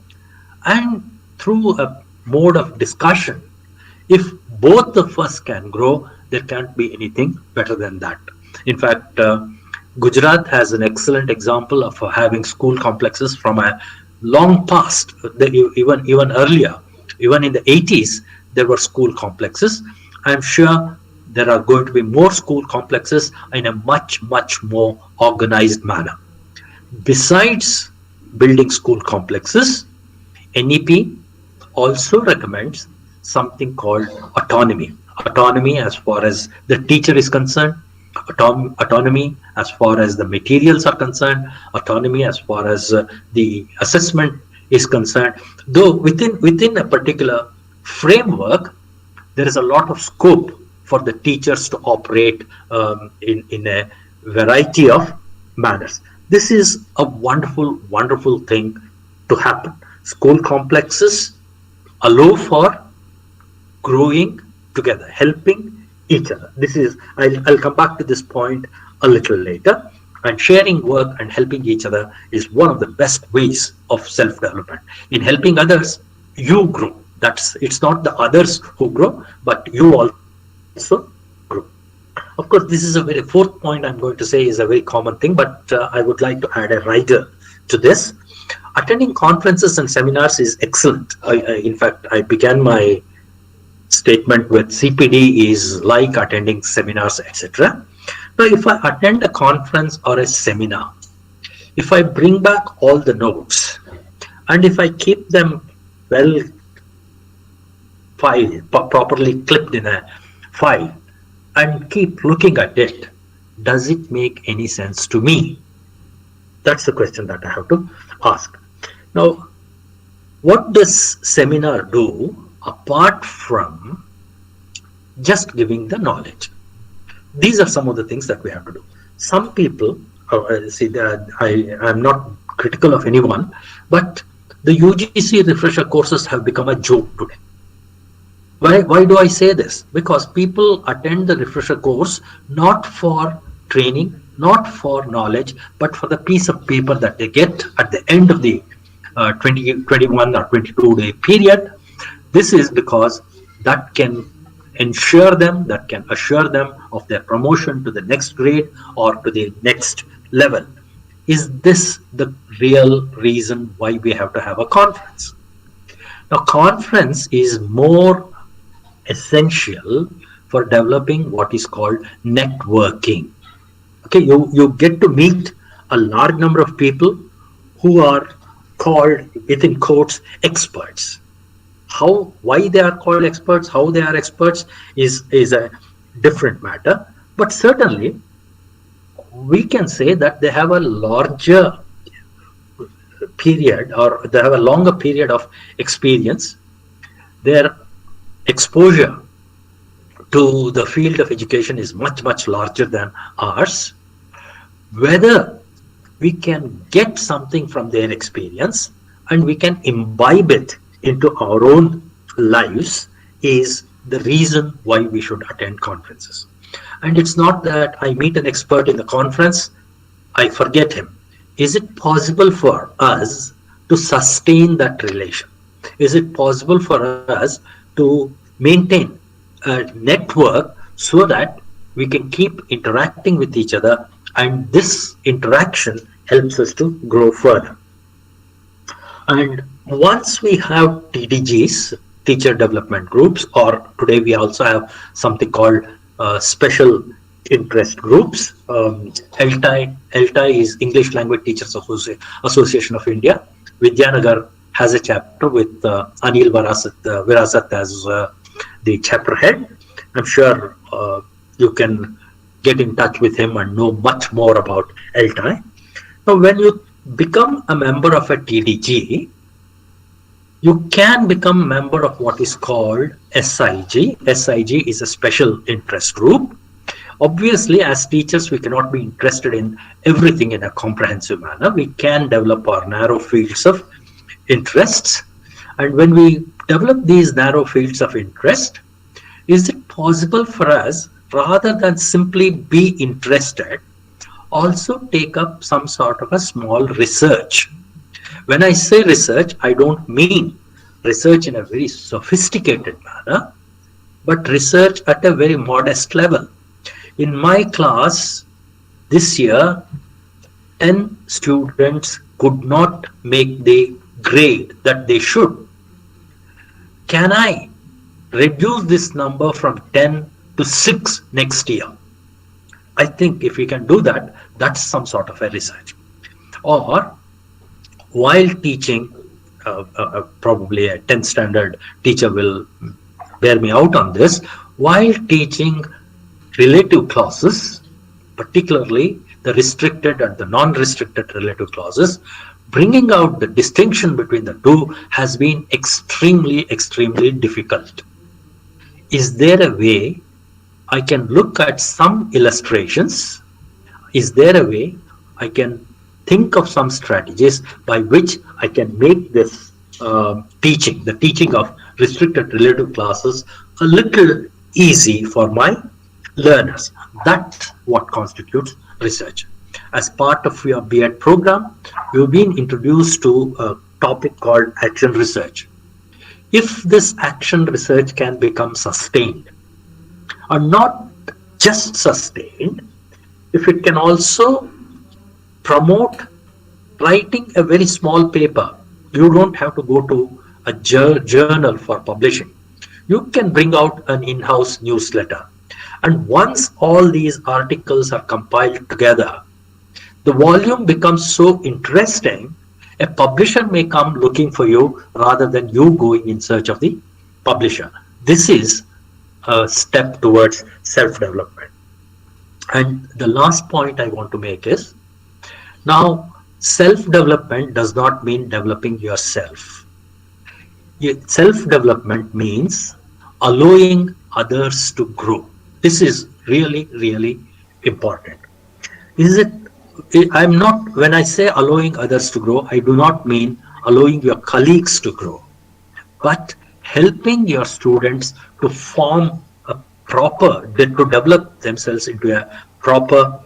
and through a mode of discussion, if both of us can grow, there can't be anything better than that. In fact, Gujarat has an excellent example of having school complexes from a long past. Even earlier, even in the 80s, there were school complexes. I'm sure there are going to be more school complexes in a much more organized manner. Besides building school complexes, NEP also recommends something called autonomy. Autonomy as far as the teacher is concerned, autonomy as far as the materials are concerned, autonomy as far as the assessment is concerned, though within a particular framework, there is a lot of scope for the teachers to operate in a variety of manners. This is a wonderful, wonderful thing to happen. School complexes allow for growing together, helping each other. This is, I'll come back to this point a little later. And sharing work and helping each other is one of the best ways of self-development. In helping others, you grow. It's not the others who grow, but you also grow. Of course, this is a very fourth point I'm going to say is a very common thing, but I would like to add a rider to this. Attending conferences and seminars is excellent. In fact, I began my statement with CPD is like attending seminars, etc. Now, if I attend a conference or a seminar, if I bring back all the notes and if I keep them well filed, properly clipped in a file and keep looking at it, does it make any sense to me? That's the question that I have to ask. Now, what does seminar do apart from just giving the knowledge? These are some of the things that we have to do. Some people, I'm not critical of anyone, but the UGC refresher courses have become a joke today. Why do I say this? Because people attend the refresher course not for training, not for knowledge, but for the piece of paper that they get at the end of the 21 or 22 day period. This is because that can ensure them, that can assure them of their promotion to the next grade or to the next level. Is this the real reason why we have to have a conference? Now, conference is more essential for developing what is called networking. Okay, you get to meet a large number of people who are called, within quotes, experts. Why they are called experts, how they are experts is a different matter. But certainly, we can say that they have a larger period or they have a longer period of experience. Their exposure to the field of education is much, much larger than ours. Whether we can get something from their experience and we can imbibe it into our own lives is the reason why we should attend conferences. And it's not that I meet an expert in the conference, I forget him. Is it possible for us to sustain that relation? Is it possible for us to maintain a network so that we can keep interacting with each other and this interaction helps us to grow further? And once we have TDGs, teacher development groups, or today we also have something called special interest groups. ELTI is English Language Teachers Association of India. Vidyanagar has a chapter with Anil Virasat as the chapter head. I'm sure you can get in touch with him and know much more about ELTI. Now, when you become a member of a TDG, you can become a member of what is called SIG. SIG is a special interest group. Obviously, as teachers, we cannot be interested in everything in a comprehensive manner. We can develop our narrow fields of interests. And when we develop these narrow fields of interest, is it possible for us, rather than simply be interested, also take up some sort of a small research? When I say research, I don't mean research in a very sophisticated manner, but research at a very modest level. In my class this year, 10 students could not make the grade that they should. Can I reduce this number from 10 to 6 next year? I think if we can do that, that's some sort of a research. Or while teaching, probably a 10th standard teacher will bear me out on this, while teaching relative clauses, particularly the restricted and the non-restricted relative clauses, bringing out the distinction between the two has been extremely, extremely difficult. is there a way I can look at some illustrations? Is there a way I can think of some strategies by which I can make this the teaching of restricted relative classes, a little easy for my learners? That's what constitutes research. As part of your B.Ed program, you've been introduced to a topic called action research. If this action research can become sustained, or not just sustained, if it can also promote writing a very small paper, you don't have to go to a journal for publishing. You can bring out an in-house newsletter. And once all these articles are compiled together, the volume becomes so interesting, a publisher may come looking for you rather than you going in search of the publisher. This is a step towards self-development. And the last point I want to make is, now self-development does not mean developing yourself. Self-development means allowing others to grow. This is really, really important. I'm not, when I say allowing others to grow, I do not mean allowing your colleagues to grow, but helping your students to form a proper, to develop themselves into a proper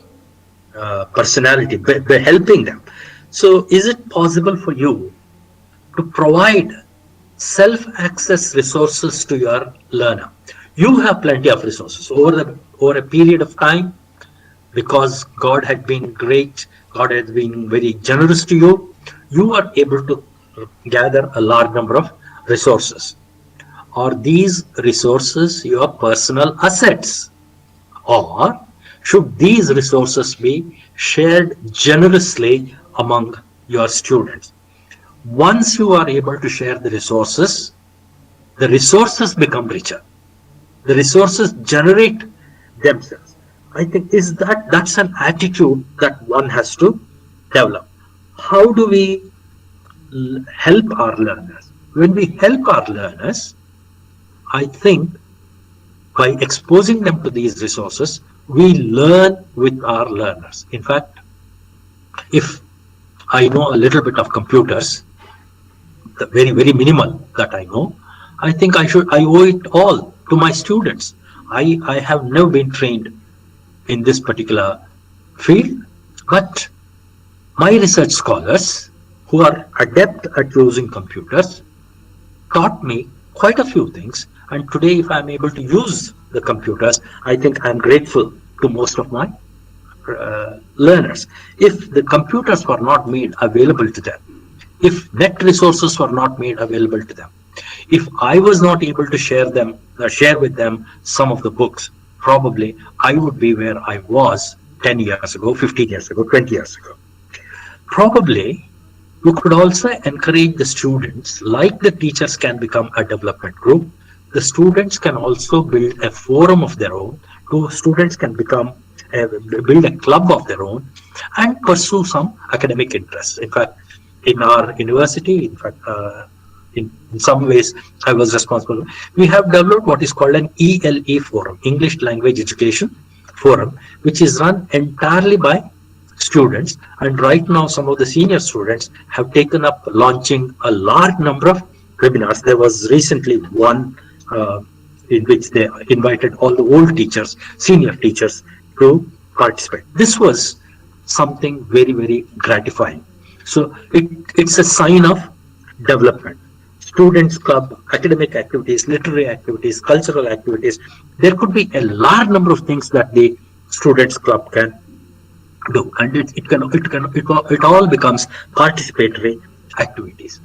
personality, by helping them. So is it possible for you to provide self-access resources to your learner? You have plenty of resources over a period of time, because God had been great, God has been very generous to you. You are able to gather a large number of resources. Are these resources your personal assets, or should these resources be shared generously among your students? Once you are able to share the resources become richer. The resources generate themselves. I think that's an attitude that one has to develop. How do we help our learners? When we help our learners, I think by exposing them to these resources, we learn with our learners. In fact, if I know a little bit of computers, the very, very minimal that I know, I think I owe it all to my students. I have never been trained in this particular field, but my research scholars who are adept at using computers taught me quite a few things, and today if I'm able to use the computers, I think I'm grateful to most of my learners. If the computers were not made available to them, if net resources were not made available to them, if I was not able to share with them some of the books, probably I would be where I was 10 years ago, 15 years ago, 20 years ago. Probably you could also encourage the students, like the teachers can become a development group, the students can also build a forum of their own, students can build a club of their own and pursue some academic interests. In fact, in our university, in some ways I was responsible. We have developed what is called an ELE forum, English Language Education Forum, which is run entirely by students. And right now some of the senior students have taken up launching a large number of webinars. There was recently one in which they invited all the old teachers, senior teachers, to participate. This was something very, very gratifying. So it's a sign of development. Students club, academic activities, literary activities, cultural activities. There could be a large number of things that the students club can do, and it all becomes participatory activities.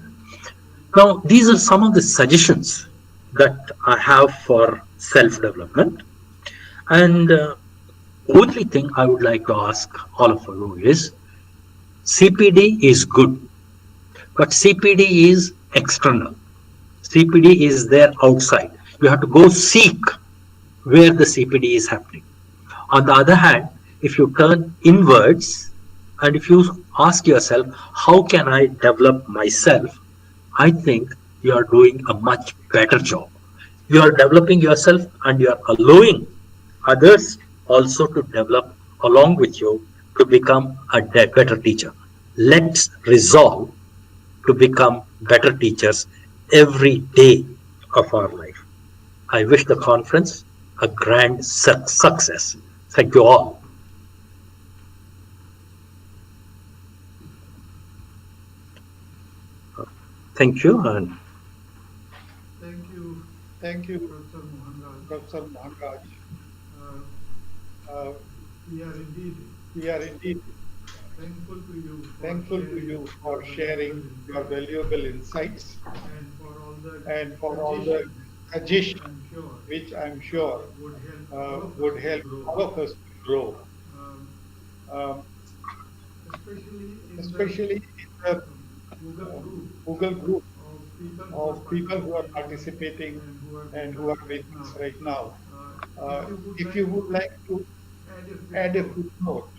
Now, these are some of the suggestions that I have for self-development, and only thing I would like to ask all of you is, CPD is good, but CPD is external. CPD is there outside. You have to go seek where the CPD is happening. On the other hand, if you turn inwards and if you ask yourself, how can I develop myself? I think you are doing a much better job. You are developing yourself and you are allowing others also to develop along with you to become a better teacher. Let's resolve to become better teachers every day of our life. I wish the conference a grand success. Thank you all. Thank you. And Thank you, Thank you, Professor Mohan Raj. Professor Mohan Raj. Uh, Uh, we are indeed we are indeed thankful to you for thankful to sharing you your for valuable sharing your insights valuable insights and for all the and for all the suggestions which suggestions I'm sure which I'm sure would help all of us would to help grow, all of us to grow, um, um, especially in the especially in the Google group Google group of people who are of people who are participating participating and who are and with who us are with right now. us right now. If you would If like you would to like to add a add a footnote footnote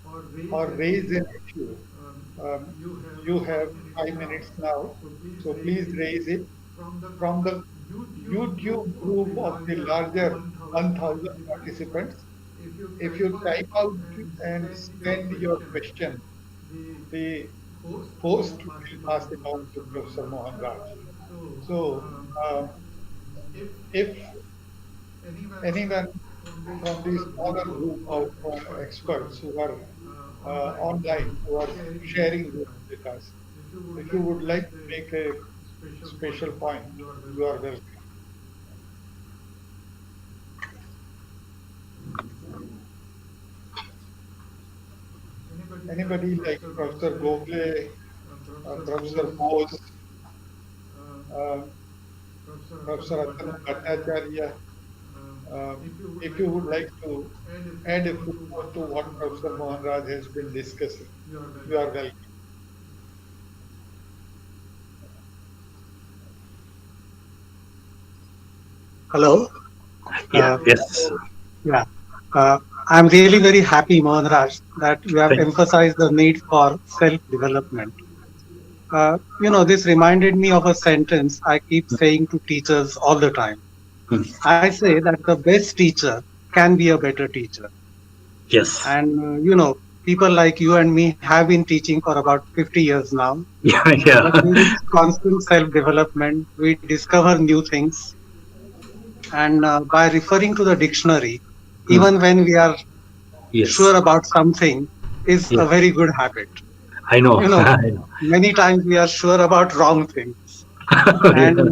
or raise or an raise issue, an issue, um, um, you have you have 5 minutes 5 minutes now. now. So please So raise please it raise it from the from the YouTube group YouTube of the group of the larger larger 1000 1,000 participants. participants. If you If type you out type out and and send your send your question, question, the the host host will pass will it pass on it to on to Professor Mohan Professor Raj. Mohan Raj. So, So, if if anyone anyone from the from the smaller smaller group of group of experts who are online who are online, who are sharing notes sharing with this us, with us, if you would if you like would to like make to a make a special point, special point, you are you are welcome. welcome. Anybody like Anybody like Professor Professor Gokhale, Gokhale, Professor Professor Bose, Bose, uh, uh, Professor Professor Atanu Atanu Bhattacharya, Bhattacharya, if you would if like you would to like to add a add a footnote to footnote what to what Professor Mohan Professor Raj Mohan has Raj been has been discussing, discussing, you are you are welcome. welcome. Hello. yeah, Uh, Hello. yes. yeah. Uh, I'm really very happy, Mohan Raj, that you have Thank, emphasized the need for self-development. This reminded me of a sentence I keep saying to teachers all the time. hmm, I say that the best teacher can be a better teacher. yes. And, people like you and me have been teaching for about 50 years now. Yeah, But yeah. there is constant self-development. We discover new things. And by referring to the dictionary, Hmm, even when we are yes. sure about something, is Yeah. a very good habit. I know. You know, I know. many times we are sure about wrong things, Yeah. and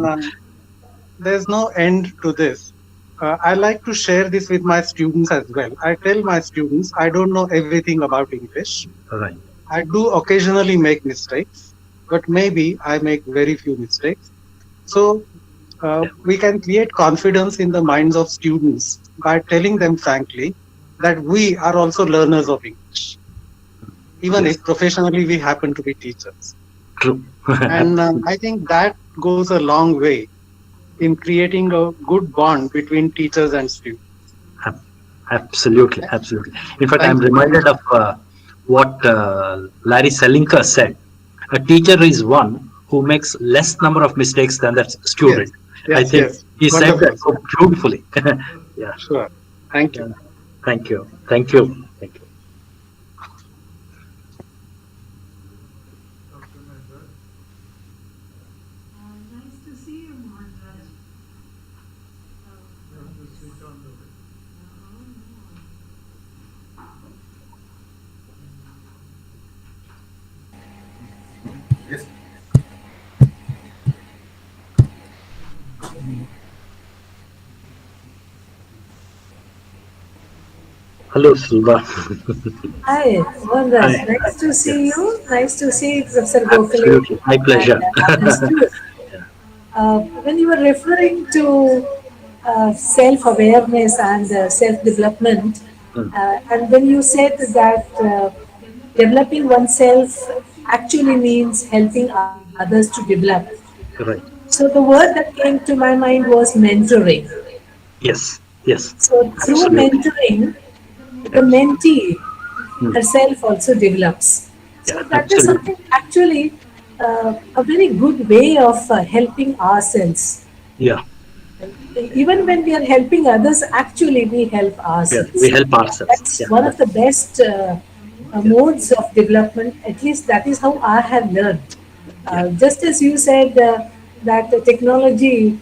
there's no end to this. I like to share this with my students as well. I tell my students I don't know everything about English. Right. I do occasionally make mistakes, but maybe I make very few mistakes. So Yeah. we can create confidence in the minds of students by telling them frankly that we are also learners of English, even Yes. if professionally we happen to be teachers. True. And I think that goes a long way in creating a good bond between teachers and students. Ab- Absolutely, absolutely. In fact, I'm Thank you. reminded of what Larry Selinker said. A teacher is one who makes less number of mistakes than that Yes, student. I yes, think yes. he said Wonderful. that so beautifully. Yeah, Sure. Thank you. yeah. Thank you. Thank you. Thank you. Dr. Mehta. Nice to see you, Mohan Raj. You have to switch on the way. Hello, Silva. Hi, Mohan Raj. Hi. Nice to Yeah, see you. Nice to see Professor Gokhale absolutely. My and pleasure. others too. Yeah. When you were referring to self-awareness and self-development, Mm, and when you said that developing oneself actually means helping others to develop. right. So the word that came to my mind was mentoring. Yes. Yes. So through Absolutely. mentoring, the Yeah. mentee Mm, herself also develops. yeah. So that is Absolutely. something actually a very good way of helping ourselves. Yeah. Even when we are helping others, actually we help Yeah, we ourselves. help ourselves. That's Yeah, one of the best yeah, modes of development. At least that is how I have learned. yeah. Just as you said that the technology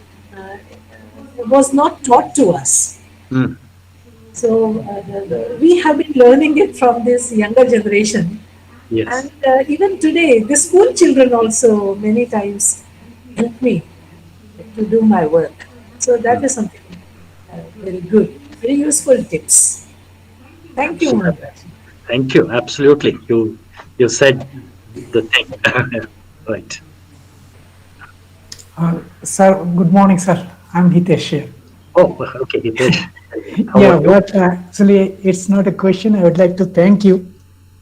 was not taught to us. Mm, So we have been learning it from this younger generation. yes. And even today, the school children also many times help me to do my work. So that Mm, is something very good, very useful tips. Thank you, absolutely. Mohan Raj. Thank you. Absolutely. You said the thing. Right. Sir, good morning, sir. I'm Hitesh here. Oh, okay, Hitesh. How Yeah, about you? but actually, it's not a question. I would like to thank you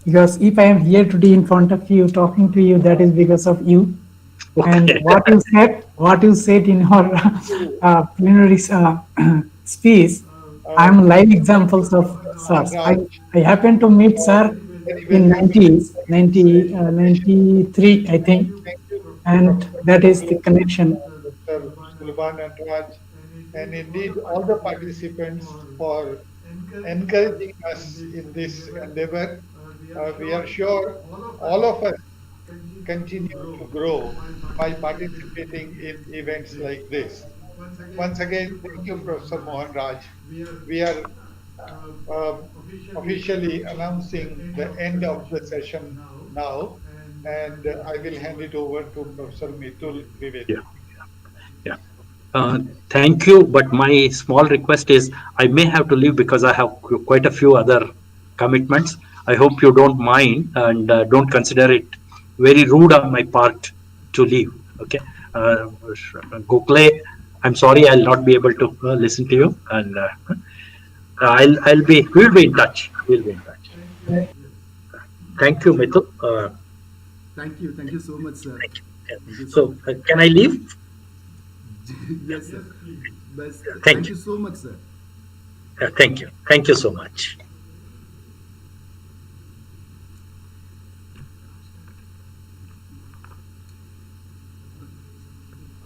because if I am here today in front of you, talking to you, that is because of you. And Okay. what you said in your plenary speech, Uh, I'm live examples of Mohan SARS. Raj, I happened to meet sir very in well, you may say 93, I think, thank you, and Dr. that is the Mitul, connection. Dr. Sulban and Raj, and indeed all the participants for encouraging us in this endeavor. We are sure all of us continue to grow by participating in events like this. Once again, thank you, Professor Mohan Raj. We are um, officially announcing the end of the session now, and I will hand it over to Professor Mitul Yeah, Trivedi. yeah. Thank you, but my small request is I may have to leave because I have quite a few other commitments. I hope you don't mind and don't consider it very rude on my part to leave. Okay, uh, Gokhale, I'm sorry I'll not be able to listen to you, and we'll be in touch. We'll be in touch. Thank you, Mithul. Thank you so much, sir. Thank you. Yeah. Thank you so So, much. can I leave? Yes, sir. Best. Thank Thank you. you so much, sir. Thank you. Thank you so much.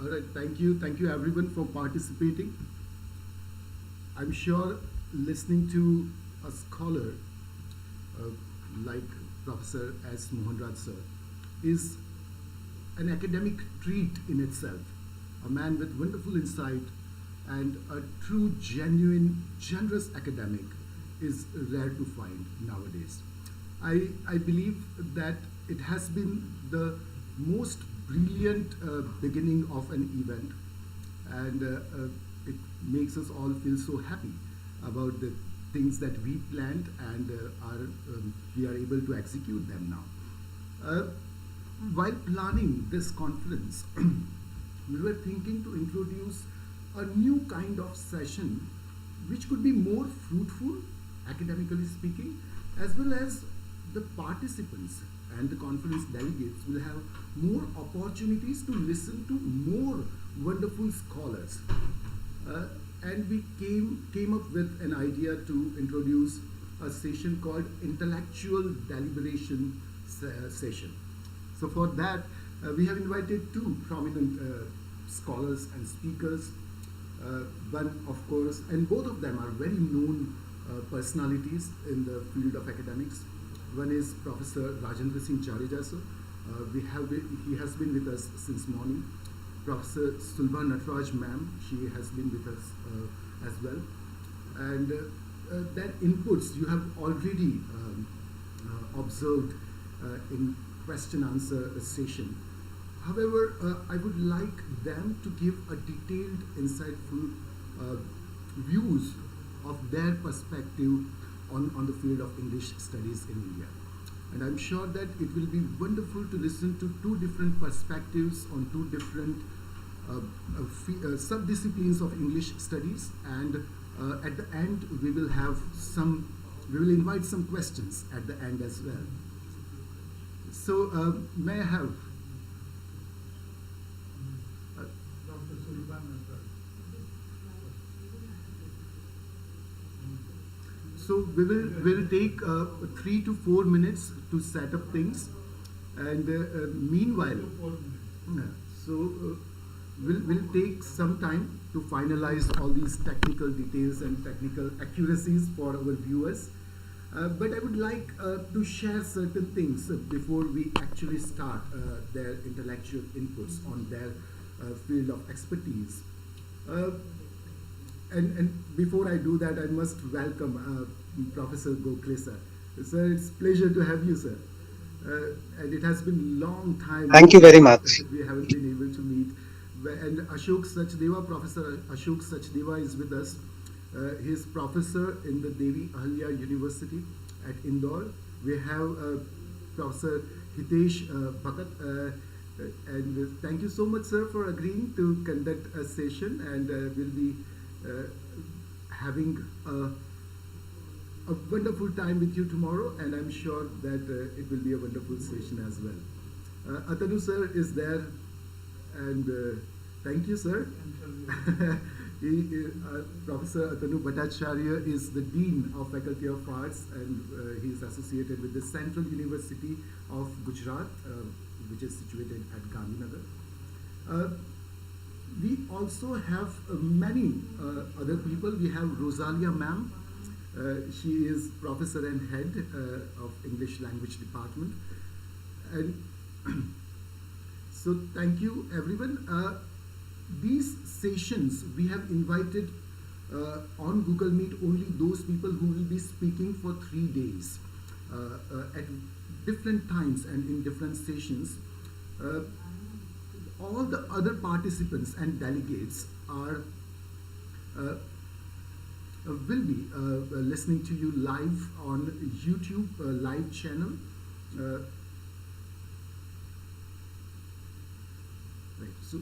All right, thank you everyone for participating. I'm sure listening to a scholar uh, like Professor S. Mohan Raj sir is an academic treat in itself. A man with wonderful insight and a true, genuine, generous academic is rare to find nowadays. I believe that it has been the most brilliant beginning of an event, and it makes us all feel so happy about the things that we planned and we are able to execute them now. While planning this conference, we were thinking to introduce a new kind of session which could be more fruitful, academically speaking, as well as the participants and the conference delegates will have more opportunities to listen to more wonderful scholars. Uh, and we came up with an idea to introduce a session called Intellectual Deliberation session. So for that, we have invited two prominent scholars and speakers. One, of course, and both of them are very known personalities in the field of academics. One is Professor Rajendra Sincharidasso. He has been with us since morning. Professor Sulban Natraj ma'am, she has been with us as well. And their inputs you have already observed in question answer session. However, I would like them to give a detailed, insightful views of their perspective on the field of English studies in India. And I'm sure that it will be wonderful to listen to two different perspectives on two different sub-disciplines of English studies. And at the end, we will invite some questions at the end as well. So, may I have so we'll take 3 to 4 minutes to set up things, and meanwhile, so Will take some time to finalize all these technical details and technical accuracies for our viewers. But I would like to share certain things before we actually start their intellectual inputs on their field of expertise. Uh, and before I do that, I must welcome Professor Gokhale sir. Sir, it's pleasure to have you, sir. And it has been a long time Thank you very much. we haven't been able to meet. And Ashok Sachdeva, Professor Ashok Sachdeva is with us. He is professor in the Devi Ahalya University at Indore. We have Professor Hitesh Bhagat. And thank you so much, sir, for agreeing to conduct a session. And we'll be uh, having a wonderful time with you tomorrow. And I'm sure that it will be a wonderful session as well. Atanu, sir, is there. And thank you, sir. Professor Atanu Bhattacharya is the Dean of Faculty of Arts, and he is associated with the Central University of Gujarat, which is situated at Gandhinagar. We also have many other people. We have Rosalia ma'am. She is professor and head of English Language Department. And so thank you, everyone. These sessions, we have invited on Google Meet only those people who will be speaking for 3 days at different times and in different sessions. All the other participants and delegates are will be listening to you live on YouTube live channel. Right. So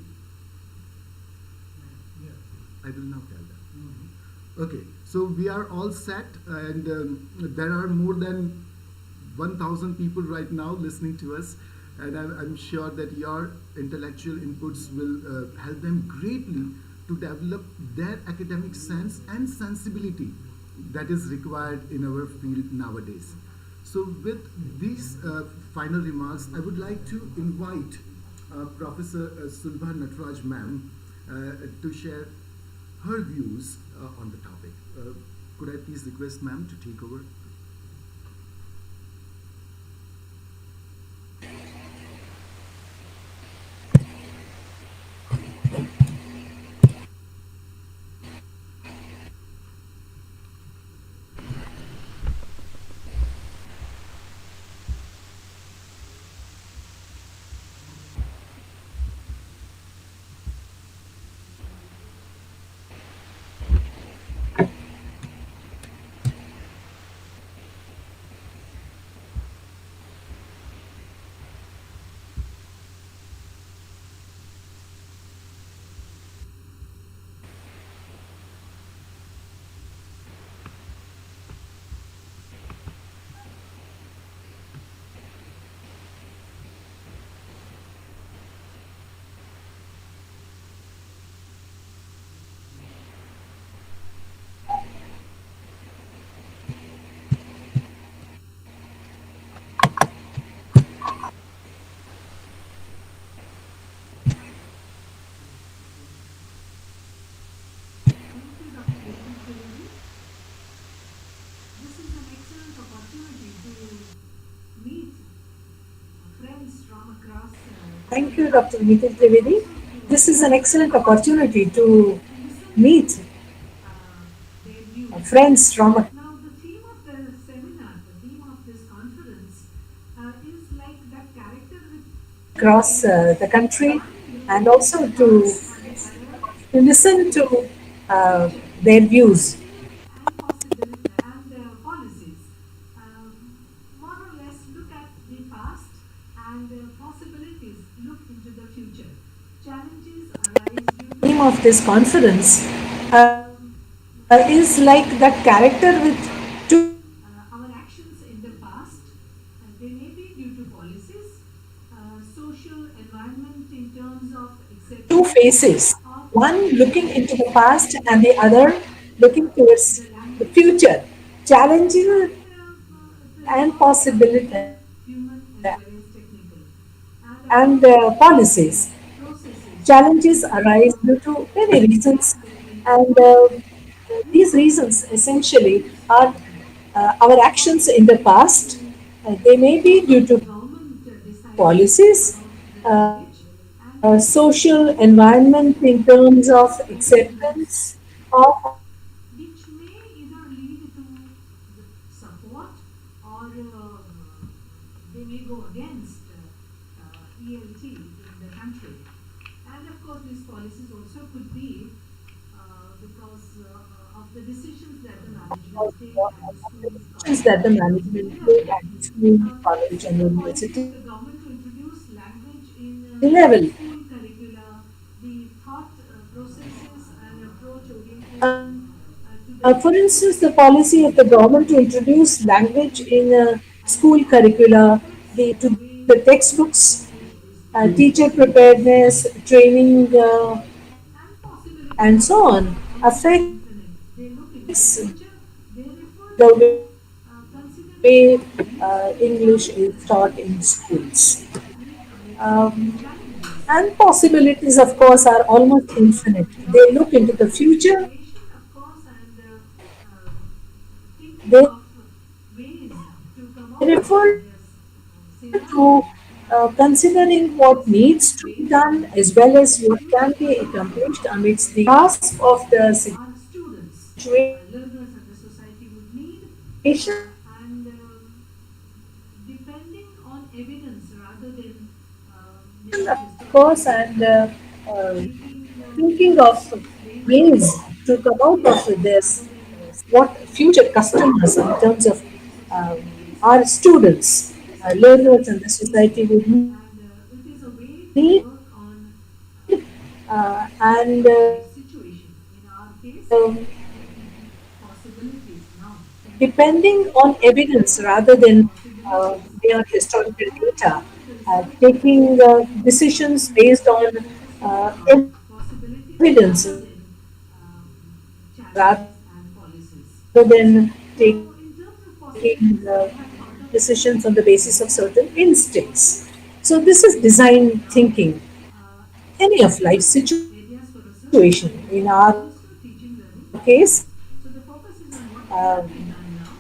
I will now tell them. Okay. So we are all set, and there are more than 1,000 people right now listening to us, and I'm sure that your intellectual inputs will help them greatly to develop their academic sense and sensibility that is required in our field nowadays. So with these final remarks, I would like to invite Professor Sulbha Natraj ma'am to share her views on the topic. Could I please request ma'am to take over? Thank you, Dr. Nikhil Trivedi. This is an excellent opportunity to meet friends from across Thank you, Dr. Nikhil Trivedi. This is an excellent opportunity to to listen meet their views. friends from Now, the theme of the seminar, the theme of this conference is like the character with across the country, and also to listen to uh, their views. and possible and policies. More or less look at the past and possibilities look into the future. Challenges arise due to Theme of this conference is like that character with our actions in the past. They may be due to policies, social environment in terms of two acceptance faces, of one looking into the past and the other looking towards the the language future. Challenges and and resolve possibility human as well as technical. And and about policies. processes Challenges arise due to many reasons, and these reasons essentially are our actions in the past. They may be due to policies, social environment in terms of acceptance of which may either lead to support or they may go against ELT in the country. And of course, these policies also could be because of the decisions that the management take at the schools, actions that the colleges, management and take others. at the school, college, Take and the policy of university the government to introduce language in level. school curricula, the thought processes and approach orientation to the For needs of instance, the students policy of the government to introduce language in and school curricula, affects to the the way textbooks, English is teacher taught. preparedness, training, And and possibilities, of so course, on, are almost affects infinite. They look into the future. They refer the to way considering what needs to be English done is in taught schools in schools. to meet Um, challenges. and possibilities, of course, are almost infinite. They look into the future, Deliberation, of course, and thinking they of ways to come out of refer this to scenario, considering what because needs to be ways done to as well as what reduce can be losses accomplished amidst the grasp of the our students, situation. learners, and the society would need, and depending on evidence rather than maybe Of course, historical and data, uh, making thinking of ways of ways to come out of innovation rather this, than what future customers in terms of the um, society needs. our students, It is a learners, design and the society thinking, would and it is a way to need, work on and life situation. In our case, possibilities now. Thank you. depending on evidence rather than Possibilities. mere historical data, However, the research taking indicates decisions even based on just to count possibilities evidence rather than rather challenges and policies. than So, in terms of taking possibilities, I have thought of decisions on the three basis of certain areas. instincts. So this is First is design thinking. uh, Any of life areas for research, situation. In and our also teaching learning case, materials. So the focus is on what um, can be done now.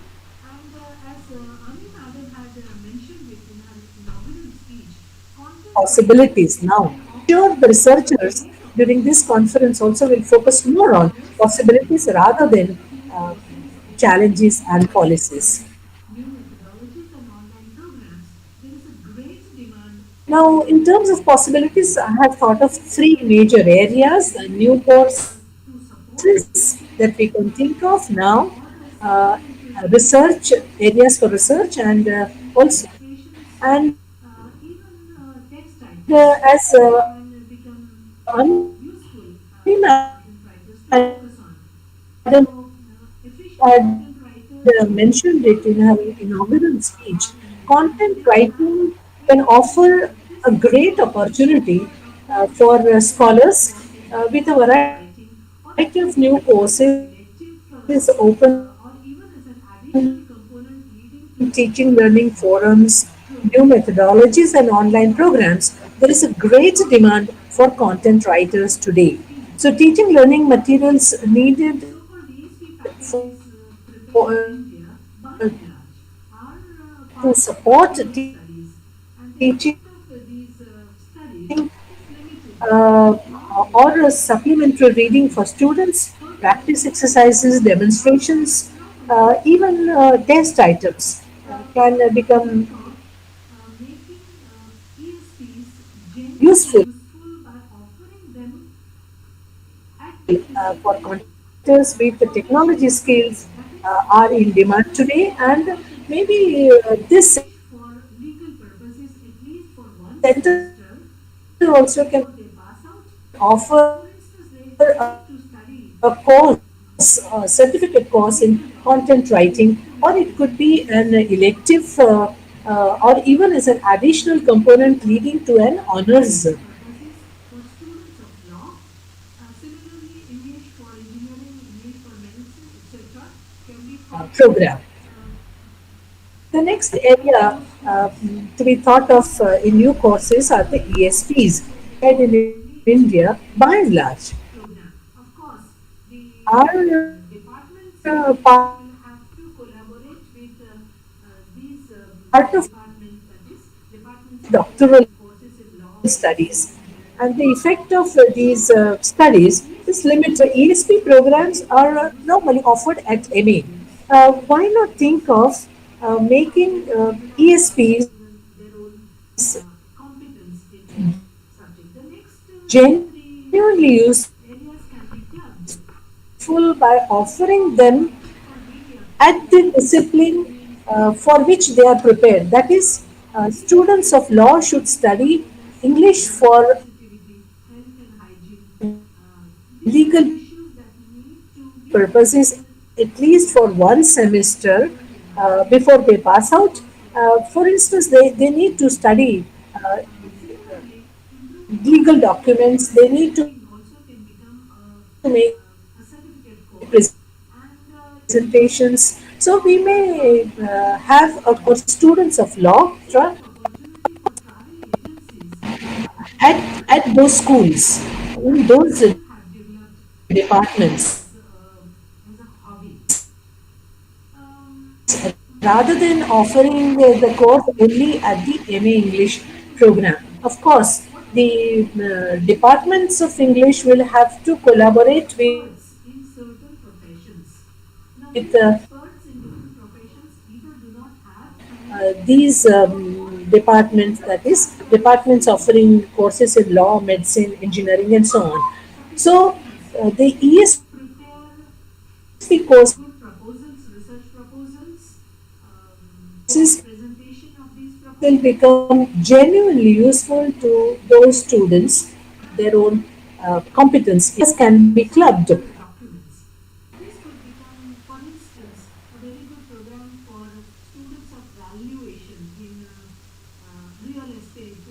And as Ami Madam had mentioned it in her inaugural speech, content writers possibilities now. can Sure, offer the a researchers great during this opportunity conference also will for focus more on scholars possibilities rather to than develop new uh, courses or challenges new and curriculum, policies. new methodologies, and online programs. There is a great demand for Now, in terms of content possibilities, writers. I have thought of Teaching three learning major materials areas, can be new to support courses teaching that we can think of now, or uh, supplementary reading research areas for research, and also illustrations, and even text items as can become useful for Anima content writers to had focus on. So, efficient had content writers mentioned it work in her together inaugural speech, are in demand content today, writing can and offer this a great situation opportunity for course for development new scholars courses in with a content variety writing, or of it new could be courses as an elective open or even as an additional component leading to teaching, learning forums, new progress. methodologies, and online programs. There is a great demand for content writers today. So, teaching learning materials needed So-called ESP for, packages prepared in India, by and large, are to part of support field studies, and the teaching effect of these studies is limited uh, to knowledge or a supplementary reading for students, Further, practice ESP exercises, packages are demonstrations, not only even test items can become therefore making ESPs genuinely useful useful by offering them active for discipline contractors with the formation. technology skills That is, are in demand whether today, and education maybe studies this English for legal purposes at least for one center semester also can before they pass out. offer For instance, they a decide to study course, a certificate course in legal content documents writing, to or it become could be an elective or and even as an additional component leading to an honors legal purposes for students of law. Similarly, English for engineering, English for medicine, etc., can be taught program. uh, The next at area those schools. to be thought of in new courses are the ESPs, Ed in India, by and large, program. Of course, are departments in part English will have to collaborate with these of departments, that is, departments doctoral offering courses in law, medicine, studies. And the engineering, effect of these studies is limited. ESP programs are normally offered at MA. Why not think of making there are ESPs even their own competence in each subject. The next two, three genuinely areas can be clubbed. useful by offering them It can be at the discipline for which they are prepared? That is, students of law should study English food for sensitivity, health and hygiene. These are legal the issues that need to be purposes at least for one semester before they pass out. For instance, they need to study uh, similarly improved legal communication documents, and they need to networking also can become make a certificate course. And presentations. So we may have a course students of law this is an opportunity for travel agencies at those schools, in those who have developed travel departments, as a hobby. rather than offering the course only at the MA English program. Of course, What the departments of English will have to collaborate experts in certain professions. Now, with these experts in different professions either do not have time these or departments, that is, departments offering courses in law, medicine, engineering, and so on. So, sufficiently the to ESP prepare courses good proposals, research proposals, for will presentation of these proposals, become genuinely useful to those students. Their own competence can be clubbed. practical documents. This could become, for instance, a very good program for students of valuation in real estate,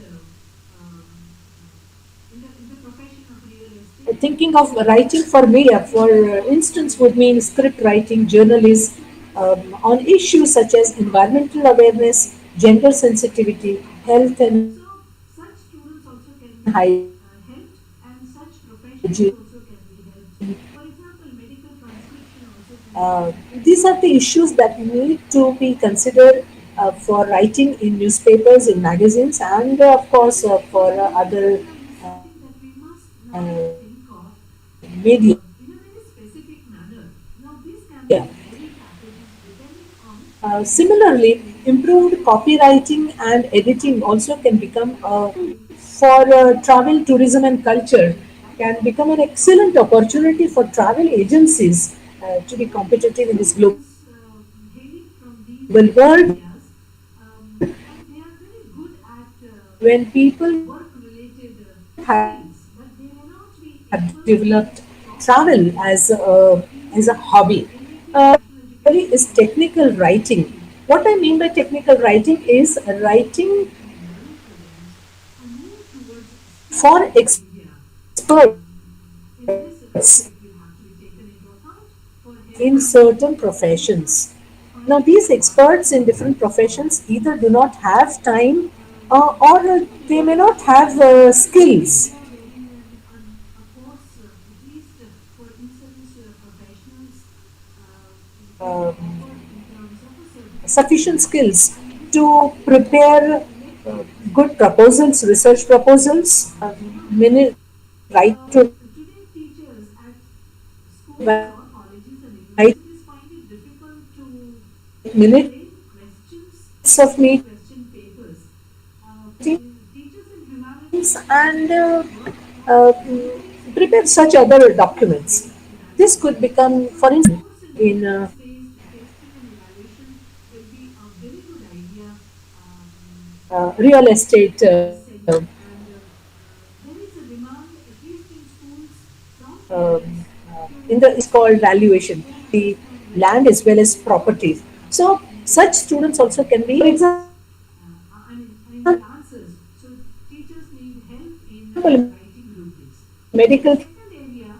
in the profession of real estate. Thinking of writing for media, for instance, would mean script writing, journalism on issues such as environmental awareness, gender sensitivity, health and So, such students also can be hygiene. helped, and such professions also can be helped. For example, medical transcription also can be helped. These are the issues that need to be considered for writing in newspapers, in magazines, and of course for other Curriculum is something that we must uh, now think of media. in a very specific manner. Now, this can Yeah. be vary packages depending on Similarly, improved copywriting and editing also can become for travel, tourism, and culture can become an excellent opportunity for travel agencies to be when we get competitive in this global students hailing from these world. areas, and they are very good at When people work related have skills, but they may not be able to developed properly travel as a hobby. integrate national education Is technical policies. writing. What I mean by technical writing is writing It can learn programs and move towards skills for in India. experts In this respect, will have to be taken into account for in helping certain professions. Now, find these experts in different professions either do not have time or they may not have in skills, India wherein a course, at least for instance, professionals can be offered in terms of a certificate sufficient course. skills And this could to be prepare elective good proposals, research proposals, minute, right to today, teachers at schools write or colleges and universities find it difficult to minutes frame questions of in meetings question papers. Teachers in and humanities work on uh, evidence-based prepare such other documents. evidence-based This analysis. could become, So, for a instance, course in in evidence-based testing and evaluation will be a very good idea real estate. in this center. And there is a demand, at least in schools, from parents In to the is called valuation, the understand land as well as what properties. So such students also can be, for example, I mean the answers. So teachers need help in writing rubrics. The medical second area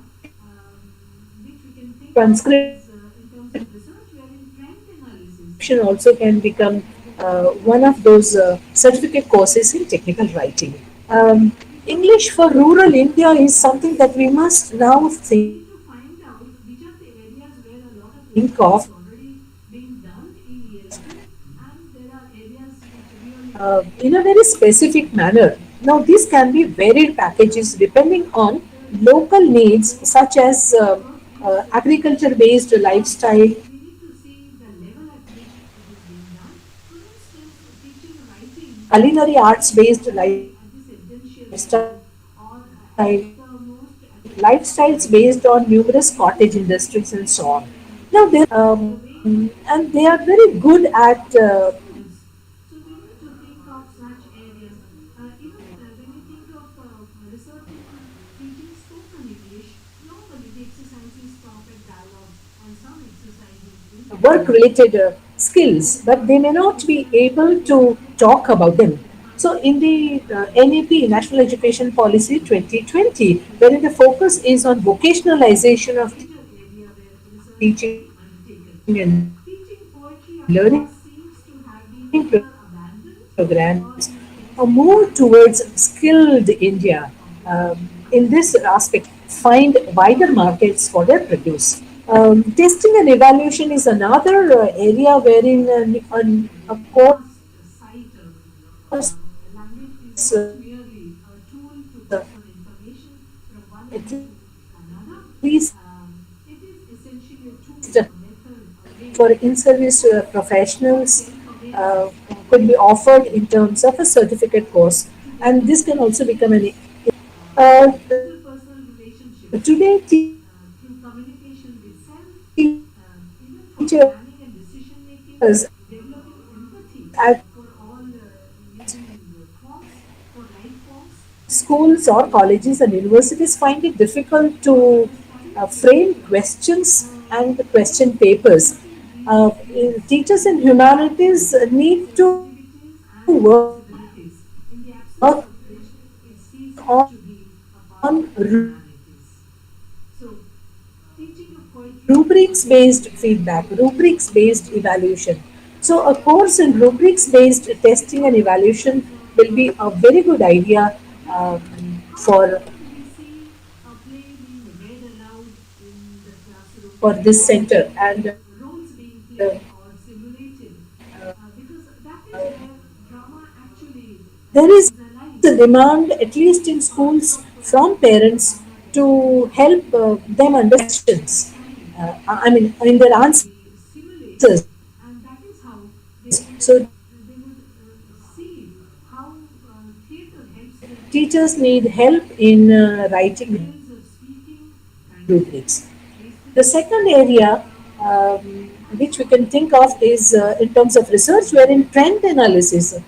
which we can think of transcription is in terms of research, wherein trend analysis also can become one of those certificate courses in technical writing. Um, English for rural India is something that we must now we need to find out which are the areas where a lot of think research is of already being done in ELT, and there are areas which really in a very specific manner. Now, these can be varied packages depending on local needs, such as because it is agriculture based lifestyle, we need to see the level at which it is being done. For instance, teaching writing culinary arts based at this essential lifestyle, level or at the most advanced lifestyles level based on numerous cottage industries and so on. Now, the way we and they are very good at schools. So we need to think of such areas. Even when we think of research in teaching spoken English, normally the exercises stop at dialogues and some exercises will be work done related skills, but they may not be able to talk about them. So, in the NEP, National Education Policy 2020, wherein the focus is on vocationalization of major area where research teaching can be and learning undertaken. programs Teaching poetry, of course, seems to have been either abandoned or it is more being towards skilled India. In this aspect, find wider markets for their produce. Testing and evaluation is another area wherein a course vast site. Language is uh, not merely a tool to pass on information from one at end to another. least It is essentially a tool, uh, a method, a way for in-service to professionals informate uh, could be offered in terms of a certificate course, to and this develop can also become an uh, interpersonal relationships today through communication with self, even for teachers planning and decision making, developing empathy at for all living forms, for life forms. schools or colleges and universities find it difficult to The study of frame literature, questions and question most papers. especially these days, Teachers in humanities need to sensitivities and work sensibilities, in the absence of which it ceases on to be a part of humanities. So, teaching of poetry, of rubrics course, is an based area feedback, where rubrics based education evaluation. So, a course in rubrics based testing and in evaluation terms of will be a very good idea learning. How for often do we see a play being read aloud in the classroom this or center, and roles being uh, played or simulated? Because that is where drama actually there is is alive. a demand, at least in schools, from parents Drama to development help them understand questions. time I mean, in their answers. we simulate, and that is how So they would see how theater helps them teachers need help in writing skills of speaking, rubrics. face to The face, second area which we can think of is in terms of research, wherein trend analysis,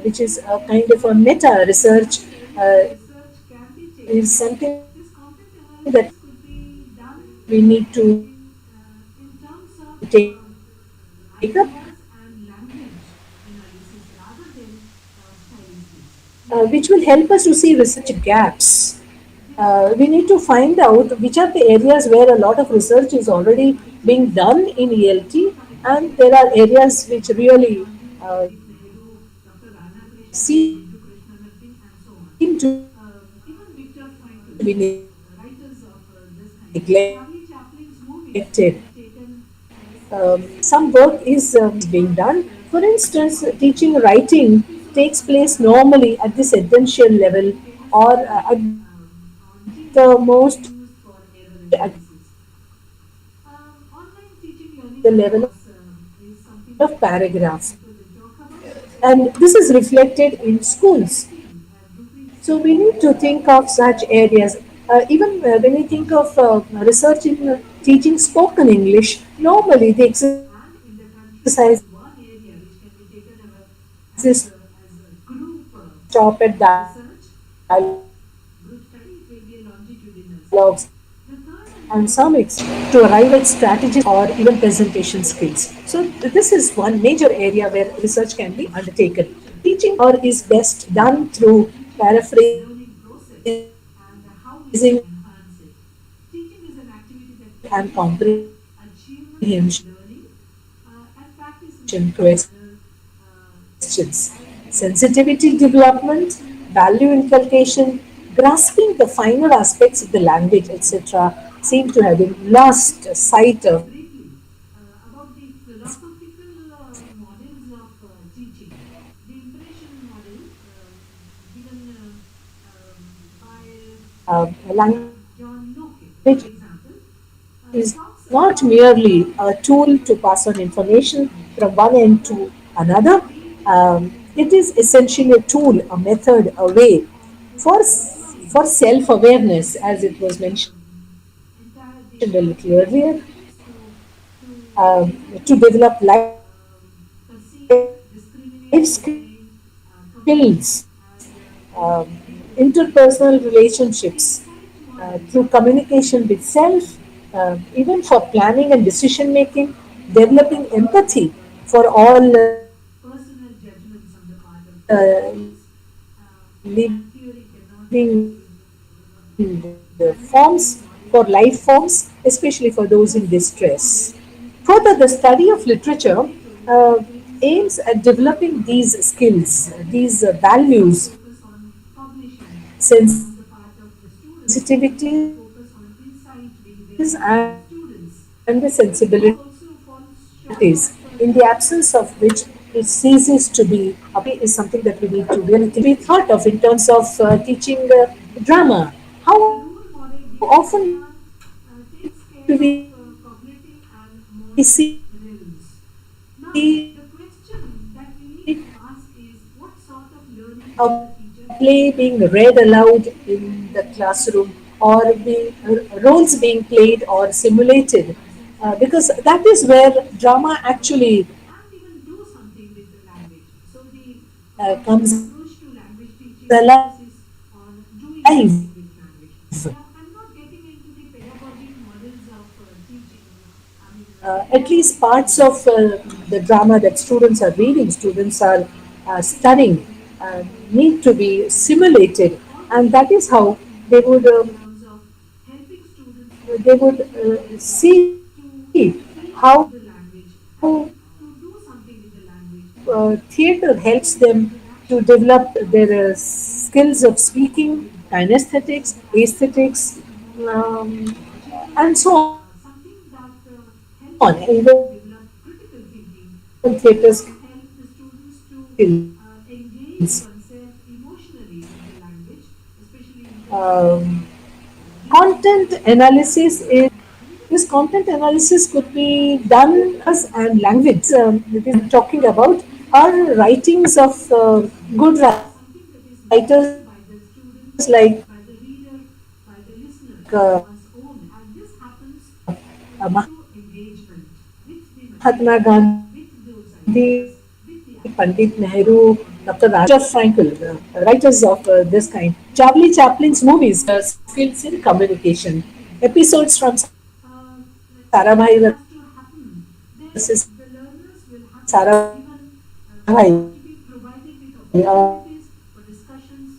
which is a kind of a meta research, different areas uh, of research can be is taken. something This content that analysis could be done we need to in terms of take up, ideas and language analysis rather than stylistics. which will help us to see research gaps. This We need to find out which are the areas where a lot of research is already being done in ELT, for and there are example, areas which Mahatma really Gandhi, uh, Pandit Nehru, Dr. Rana Krishnan, seem Bindu Krishnamurthy, and so on. to Even Viktor Frankl, be writers of this kind. neglected. Charlie Chaplin's movies can be taken as Some work is being done. For instance, teaching writing episodes takes place can normally at the essential level famous or study at on the TV most used for error at analysis. Online teaching learning, the of level course, is something of that paragraphs. people will talk about. And this is reflected in schools. Writing rubrics So we need to think of such areas. Even when we think of research in teaching spoken English, normally the and in the country exercise one area which can be taken over as a group stop at research, group study, it will be a longitudinal study. dialogues The third and and fourth some to arrive at strategies or even presentation skills. So this is one major area where research can be undertaken. teacher Teaching or is best done through paraphrasing learning process and how we can and enhance it. Teaching is an activity that focuses on comprehension achievement of learning and practice in teaching questions. other Sensitivity development, value inculcation, grasping the finer aspects of the language, etc., seem to have been lost sight of. briefly about the philosophical models of teaching. The impression model given by John Locke, Language for example, is talks not about merely a tool to pass on information from one end to another. It is essentially a tool, a method, a way for for self-awareness, as it was mentioned entire a the little earlier, students to to develop develop life perceive, discriminate between skills, community and interpersonal individual. The relationships, insight model through communication with self, even for planning and decision making, developing empathy for all personal judgments on the part of the students, and theory cannot living and forms, theory for model life forms, especially for those in distress. Further, the study of literature uh, aims at developing these skills, these values, focus on publishing on the part of the students, and sensitivities, focus on insight being and developed by the the students. sensibilities, The book also falls short of in the absence of which it ceases to be a is something that we need to really think. We thought of in terms of teaching drama. the How rule model given by often John takes do care of we cognitive and see moral realms. Now, the question that we need to ask is what sort of learning a should a teacher play focus being on? read aloud in the classroom, or roles being played or simulated? Because that is where drama actually And even do something with the language. So the comes approach to language teaching alive. focuses on doing something with language. Now, I'm not getting into the pedagogic models of teaching. I mean, At least parts of the drama that students are reading, students are studying, need to be simulated, all and the that is how efforts they would in terms of helping students to develop see to how cling to the language and to do something with the language theater helps through them to interaction develop becomes their skills of speaking, so kinesthetics, aesthetics, emotional um, logical and so on. something that helps Even them to develop critical thinking and theater also help the students to skills. engage oneself emotionally with the language, especially in terms of Um, reading content and analysis is even this content analysis could be done as and language. It is talking about our writings of good something that is writers noticed by the student, like by the reader, by the listener uh, as one's own, and this happens through engagement with the Mahatma material, Gandhi, with those Pandit ideas, with the Nehru, activities Dr. that are Raj, being Viktor Frankl, writers of this kind. Charlie Chaplin's movies, skills in communication, episodes from uh, Sarabhai has to happen, then versus the learners will have to be Sarabhai, given, will have to be provided with opportunities for discussions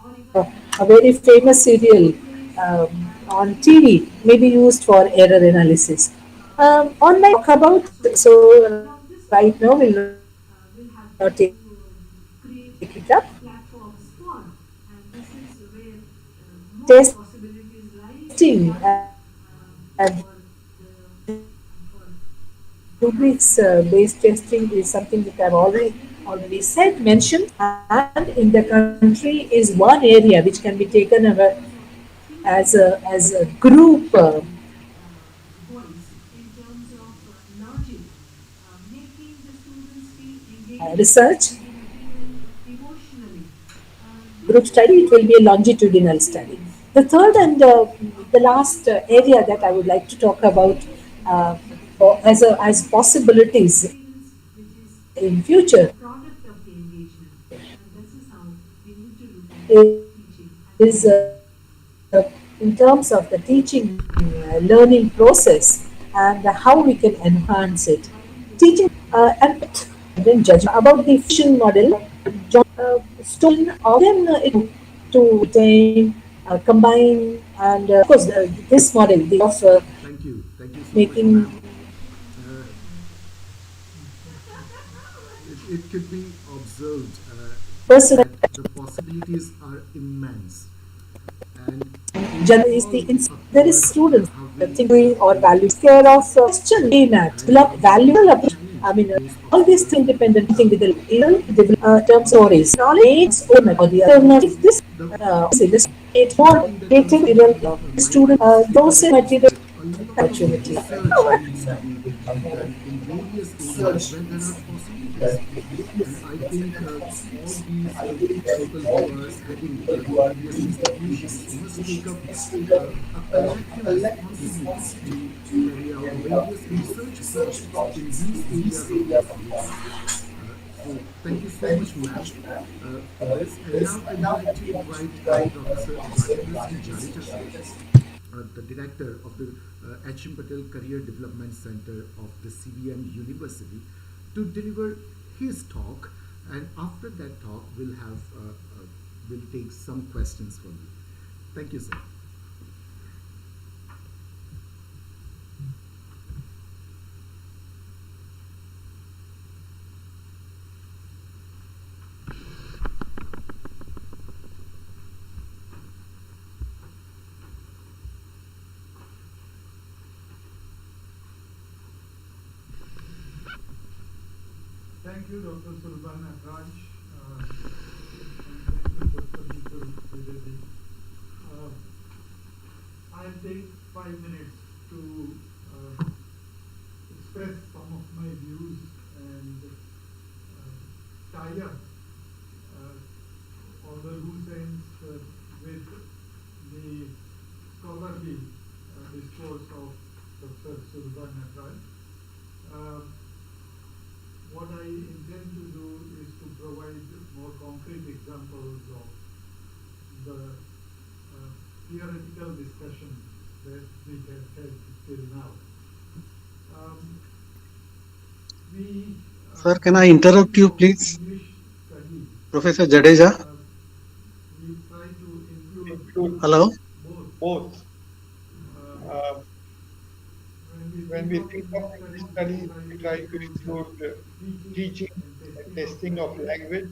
or even a very famous serial role plays and on even TV, may be used for error analysis. Online talk about, so so now this right now we'll not take it up. will have to create platforms for, and this is where more possibilities lie. Testing One and for the for rubrics based testing is something that I've already said, mentioned, and in the country is one area which can be taken as a group voice in terms of logic, making the students feel engaged research with the material emotionally. group This study. It will be a longitudinal study. experience The third and the last area that I would like to talk about uh, as possibilities experience which is in future a product of the engagement, and this is how we need to look at teaching and is learning. in terms of the teaching learning process and how we can enhance it. Teaching and then judgment about the fusion model, stolen of then to retain, combine, and of course this model the of Thank you so much, making ma'am. Uh, it could be observed person that the possibilities are immense. And in Generally, is all there is upward students having thinking or moved value care of question in at and develop valuable to approach. I challenge mean, those all these things obstacles independent thing with without the fear. term stories. Knowledge makes own or the other. If this The say this it one more thing that comes creating to my mind student straight those away is material that a lot of opportunity. research needs to be done in various areas where there are possibilities. And I think all these people who are heading various institutions must take up a collective responsibility to carry out various research projects in these areas of possibilities. So thank you so much, ma'am, for this. And now I would like to invite Professor Rajendra Sinchari sir, the director of the H.M. Patel Career Development Center of the CVM University, to deliver his talk. And after that talk, we'll take some questions from you. Thank you, sir. Thank you, Dr. Sulban Raj, and thank you, Dr. Nikhil Trivedi. I'll take 5 minutes to express some of my views and tie up all the loose ends with the scholarly discourse of Dr. Sulban Raj. What I intend to do is to provide more concrete examples of the theoretical discussion that we have had till now. Sir, can I interrupt you, please? English studies, Professor Jadeja? we try to include Hello? both. Uh, when we think of English studies, we try to include teaching and testing of language,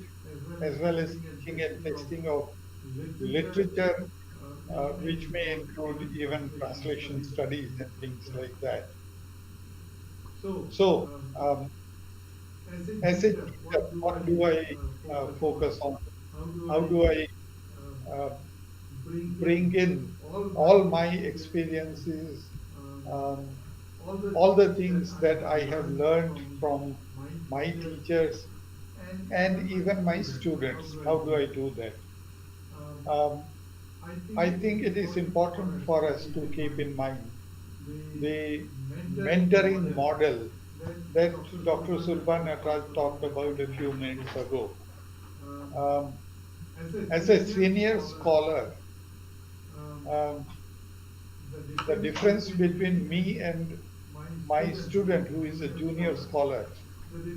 as well as teaching and testing of literature, which may include even translation studies and things like that. So, as a teacher, what do I focus on? How do I uh, bring in all my experiences, um, all the things that I have learned from my teachers and even my students? How do I do that? Um, I think it is important for us to keep in mind the mentoring model that Dr. Sulban Atraj talked about a few minutes ago. Um, as a senior scholar, um, the difference between me and my student who is a junior scholar,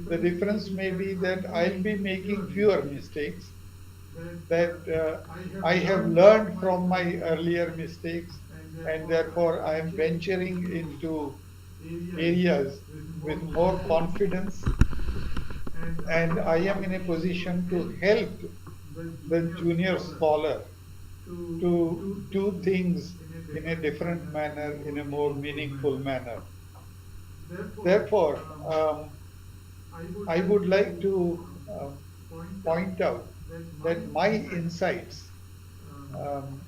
the difference may be that I'll be making fewer mistakes, that I have learned from my earlier mistakes, and therefore I am venturing into areas with more confidence, and I am in a position to help the junior scholar to do things in a different manner, in a more meaningful manner. Therefore, I would like to point out that my insights, um,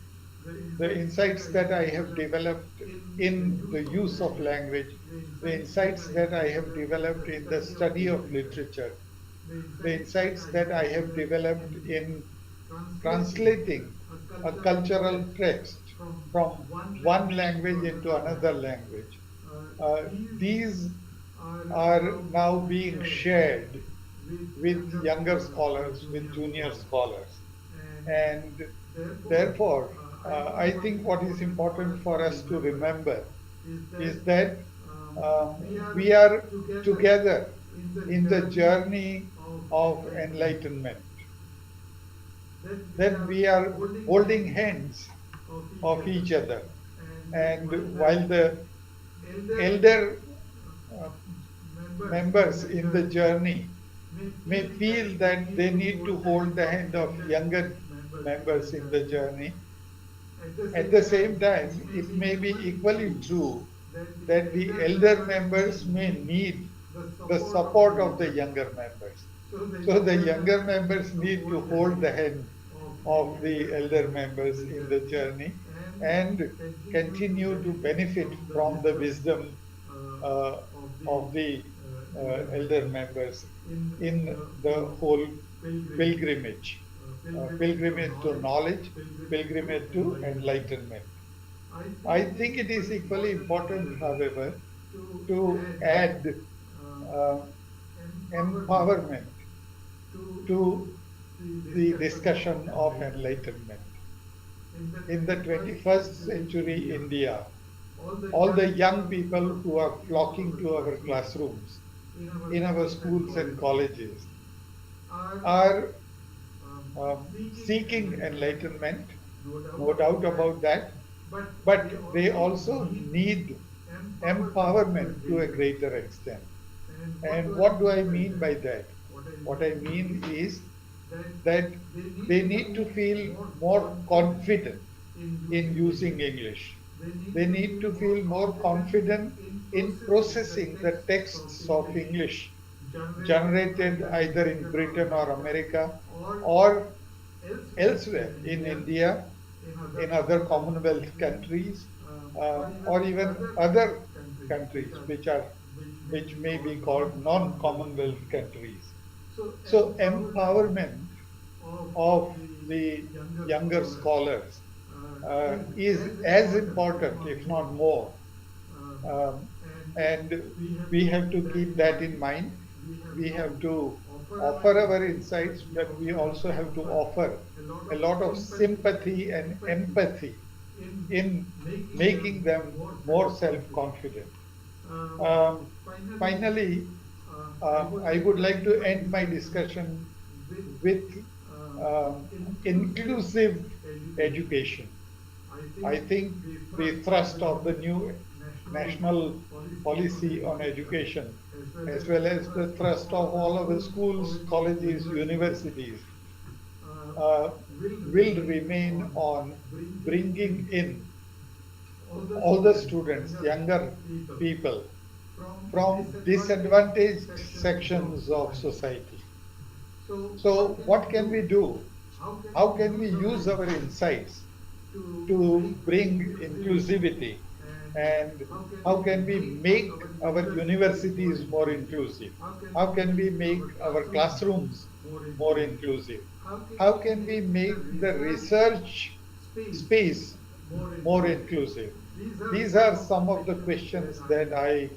the insights that I have developed in the use of language, the insights that I have developed in the study of literature, the insights that I have developed in translating a cultural text from one language into another language. These are now being shared with younger scholars, with junior scholars. And therefore, I think what is important for us to remember is that we are together in the journey of enlightenment, that we are holding hands of each other. And while the elder uh, members in the journey may feel that they need to hold the hand of younger members in the journey, At the same time, it may be equally true that the elder members may need the support of the younger members. So the younger members need to hold the hand of the elder members in the journey and continue to benefit from the wisdom of the elder members in the whole pilgrimage. Pilgrimage to knowledge, pilgrimage to enlightenment. I think it is equally important, however, to add empowerment to the discussion of enlightenment. In the 21st century India, all the young people who are flocking to our classrooms, in our schools and colleges, are seeking enlightenment, no doubt about that, but they also need empowerment to a greater extent. And what do I mean by that? What I mean is that they need to feel more confident in using English. They need to feel more confident in processing the texts of English generated either in Britain or America or elsewhere in India, in other Commonwealth countries, or even other countries which may be called non-Commonwealth countries. So empowerment of the younger scholars is as important, if not more. And we have to keep that in mind. We have to offer our insights, but we also have to offer a lot of sympathy and empathy in making them more self-confident. Finally, I would like to end my discussion with inclusive education. I think the thrust of the new national policy on education, as well as the thrust of all of the schools, colleges, universities, will remain on bringing in all the students, younger people, from disadvantaged sections of society. So what can we do? How can we use our insights to bring inclusivity? And how can we make our universities more inclusive? How can we make our classrooms more inclusive? How can we make the research space more inclusive? These are some of the questions that I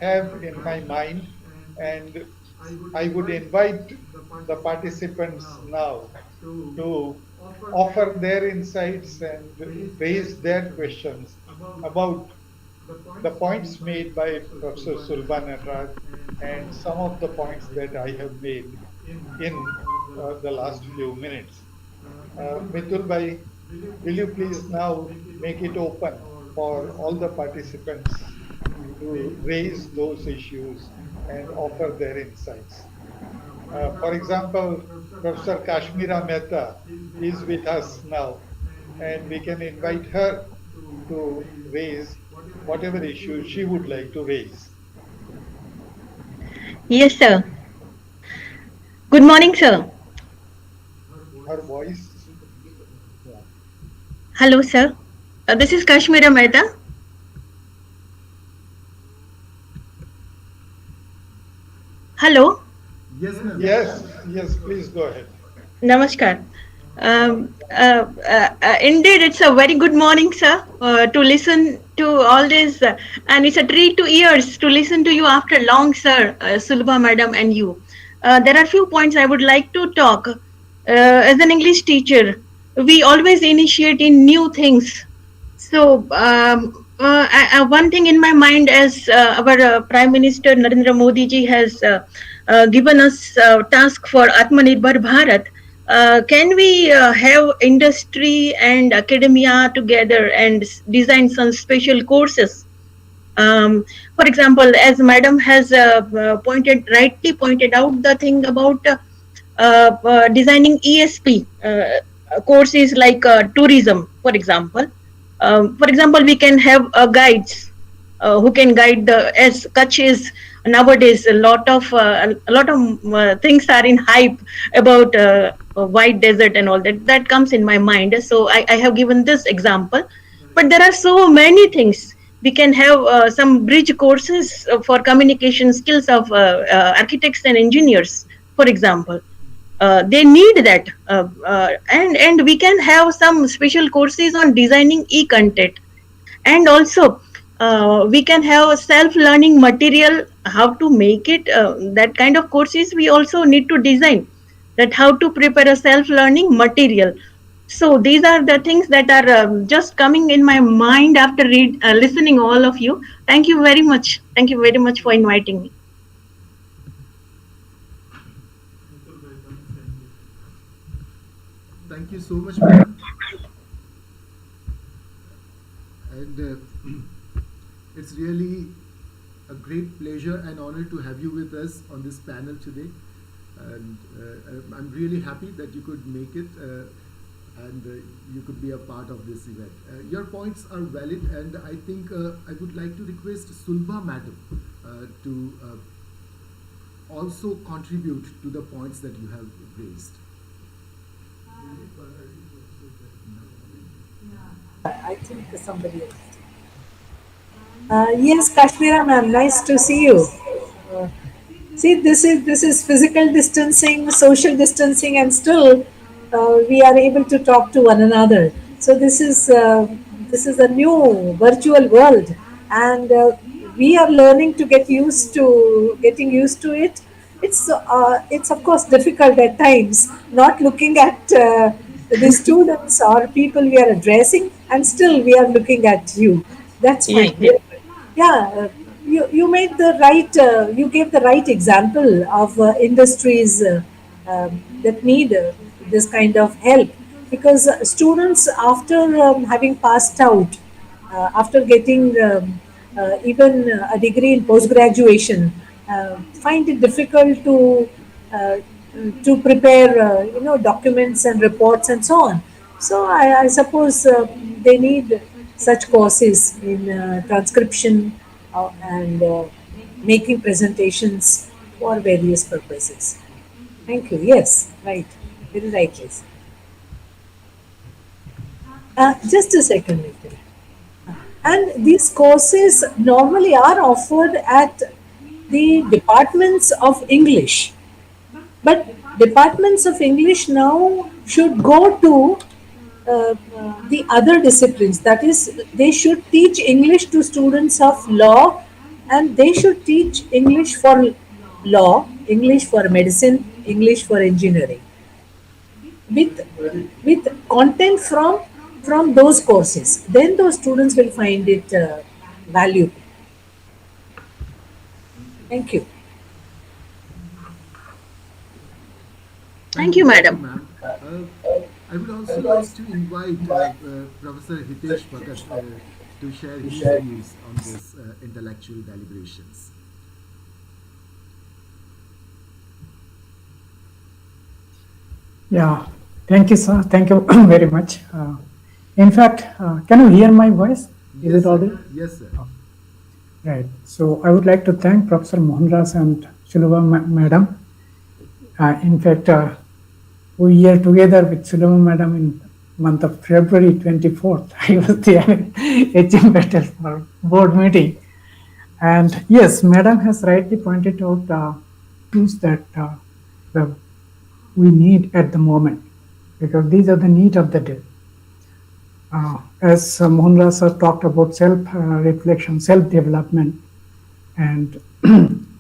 have in my mind, and I would invite the participants now to offer their insights and raise their questions about the points made by Professor Sulban Raj and some of the points that I have made in the last few minutes. Mitul Bhai, will you please now make it open for all the participants to raise those issues and offer their insights? For example, Professor Kashmira Mehta is with us now, and we can invite her to raise whatever issue she would like to raise. Yes, sir. Good morning, sir. Her voice. Hello, sir. This is Kashmira Mehta. Hello. Yes, ma'am. Yes, please go ahead. Namaskar. Indeed, it's a very good morning, sir, to listen to all this. And it's a treat to ears to listen to you after long, sir, Sulba madam and you. There are few points I would like to talk. As an English teacher, we always initiate in new things. So one thing in my mind, as our Prime Minister Narendra Modi ji has given us task for Atmanirbhar Bharat, can we have industry and academia together and design some special courses? For example, as Madam has rightly pointed out the thing about designing ESP, courses like tourism, for example. We can have guides who can guide as Kutch is nowadays a lot of things are in hype about white desert and all that comes in my mind. So I have given this example, but there are so many things. We can have some bridge courses for communication skills of architects and engineers, for example. They need that, and we can have some special courses on designing e-content, and also we can have self-learning material, how to make it, that kind of courses we also need to design, that how to prepare a self-learning material. So these are the things that are just coming in my mind after listening all of you. Thank you very much. Thank you very much for inviting me. Thank you so much, madam. And it's really a great pleasure and honor to have you with us on this panel today. And I'm really happy that you could make it and you could be a part of this event. Your points are valid, and I think I would like to request Sulbha madam to also contribute to the points that you have raised. I think somebody else. Yes, Kashmira ma'am, nice to see you. See, this is physical distancing, social distancing, and still we are able to talk to one another. So this is a new virtual world, and we are learning to getting used to it. It's of course difficult at times, not looking at the students or people we are addressing, and still we are looking at you. That's Yes, fine. yes. Yeah, you made the right, you gave the right example of industries that need this kind of help, because students after having passed out, after getting even a degree in post graduation, find it difficult uh, to prepare documents and reports and so on. So I suppose they need such courses in transcription and making presentations for various purposes. Thank you. Yes, right. Very right, yes. Just a second, Nikhil. And these courses normally are offered at the departments of English. But departments of English now should go to the other disciplines. That is, they should teach English to students of law, and they should teach English for law, English for medicine, English for engineering, with content from those courses. Then those students will find it valuable. Thank you. Thank you, madam. Ma'am. I would also like to invite Professor Hitesh Bhagat to share his views on this intellectual deliberations. Yeah, thank you, sir. Thank you very much. In fact, can you hear my voice? Is Yes, it audible? Yes, sir. Right. So I would like to thank Professor Mohan Raj and Shilova madam. In fact, we are together with Shilova madam in month of February 24th. I was there in HM Battle for board meeting. And yes, madam has rightly pointed out tools that we need at the moment, because these are the need of the day. As Mohan Raj sir talked about self-reflection, self-development, and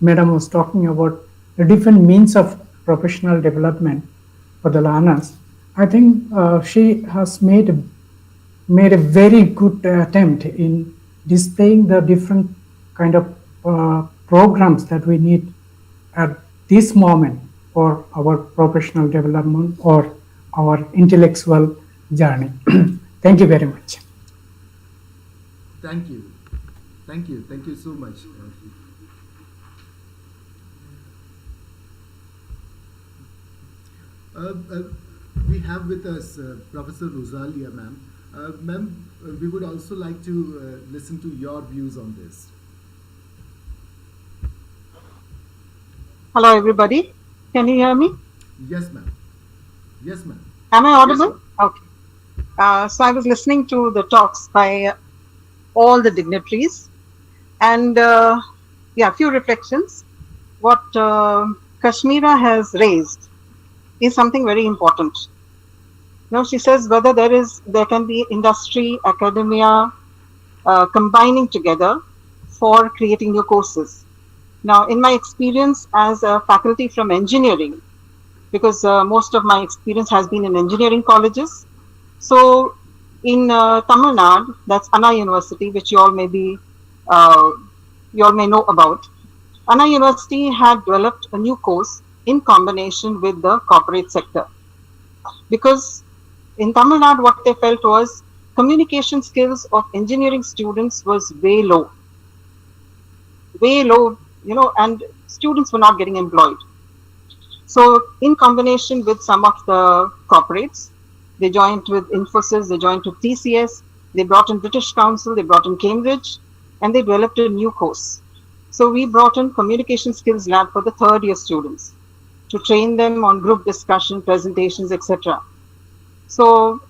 madam was talking about the different means of professional development for the learners. I think she has made a very good attempt in displaying the different kind of programs that we need at this moment for our professional development or our intellectual journey. Thank you very much. Thank you. Thank you. Thank you so much. We have with us Professor Rosalia, ma'am. Ma'am, we would also like to listen to your views on this. Hello, everybody. Can you hear me? Yes, ma'am. Yes, ma'am. Am I audible? Okay. So I was listening to the talks by all the dignitaries, and yeah, a few reflections. What Kashmira has raised is something very important. Now she says whether there can be industry, academia combining together for creating new courses. Now, in my experience as a faculty from engineering, because most of my experience has been in engineering colleges. So in Tamil Nadu, that's Anna University, which you all may know about. Anna University had developed a new course in combination with the corporate sector, because in Tamil Nadu, what they felt was communication skills of engineering students was way low, and students were not getting employed. So in combination with some of the corporates, they joined with Infosys, they joined with TCS, they brought in British Council, they brought in Cambridge, and they developed a new course. So we brought in Communication Skills Lab for the third year students to train them on group discussion, presentations, etc. So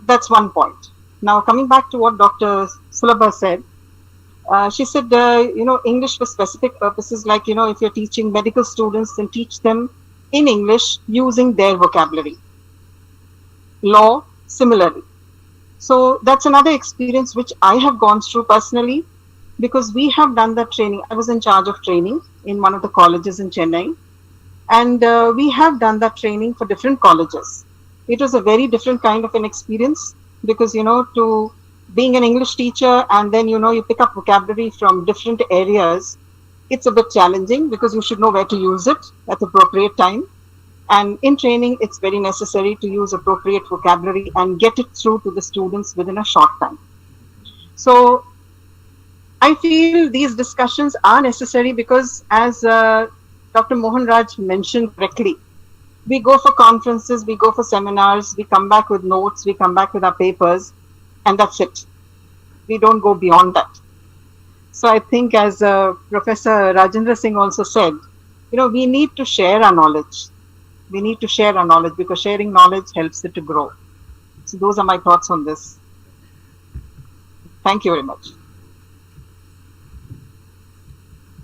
that's one point. Now coming back to what Dr. Sulabha said, she said, English for specific purposes, like, if you're teaching medical students, then teach them in English using their vocabulary. Law, similarly. So that's another experience which I have gone through personally, because we have done that training. I was in charge of training in one of the colleges in Chennai, and we have done that training for different colleges. It was a very different kind of an experience, because, to being an English teacher and then, you pick up vocabulary from different areas, it's a bit challenging because you should know where to use it at the appropriate time. And in training, it's very necessary to use appropriate vocabulary and get it through to the students within a short time. So I feel these discussions are necessary because, as Dr. Mohan Raj mentioned correctly, we go for conferences, we go for seminars, we come back with notes, we come back with our papers, and that's it. We don't go beyond that. So I think, as Professor Rajendra Singh also said, we need to share our knowledge. We need to share our knowledge, because sharing knowledge helps it to grow. So those are my thoughts on this. Thank you very much.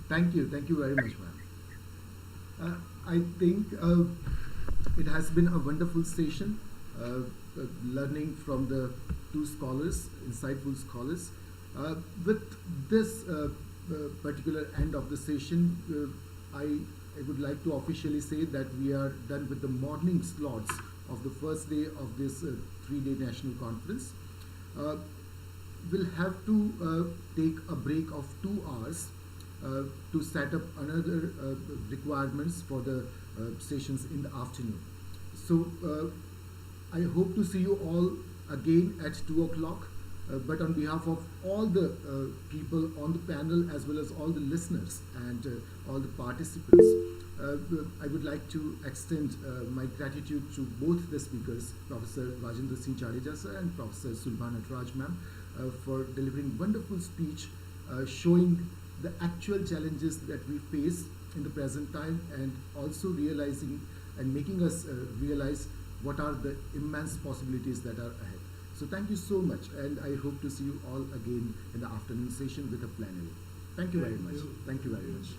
Thank you very much, ma'am. I think it has been a wonderful session, learning from the two scholars, insightful scholars. With this particular end of the session, I would like to officially say that we are done with the morning slots of the first day of this 3-day national conference. We'll have to take a break of 2 hours to set up another requirements for the sessions in the afternoon. So I hope to see you all again at 2 o'clock. But on behalf of all the people on the panel, as well as all the listeners and all the participants, I would like to extend my gratitude to both the speakers, Professor Rajendra Sincharidasso and Professor Sulabha Nataraj ma'am, for delivering wonderful speech, showing the actual challenges that we face in the present time, and also realizing and making us realize what are the immense possibilities that are ahead. So thank you so much, and I hope to see you all again in the afternoon session with a plenary. Thank you very much. Thank you very much.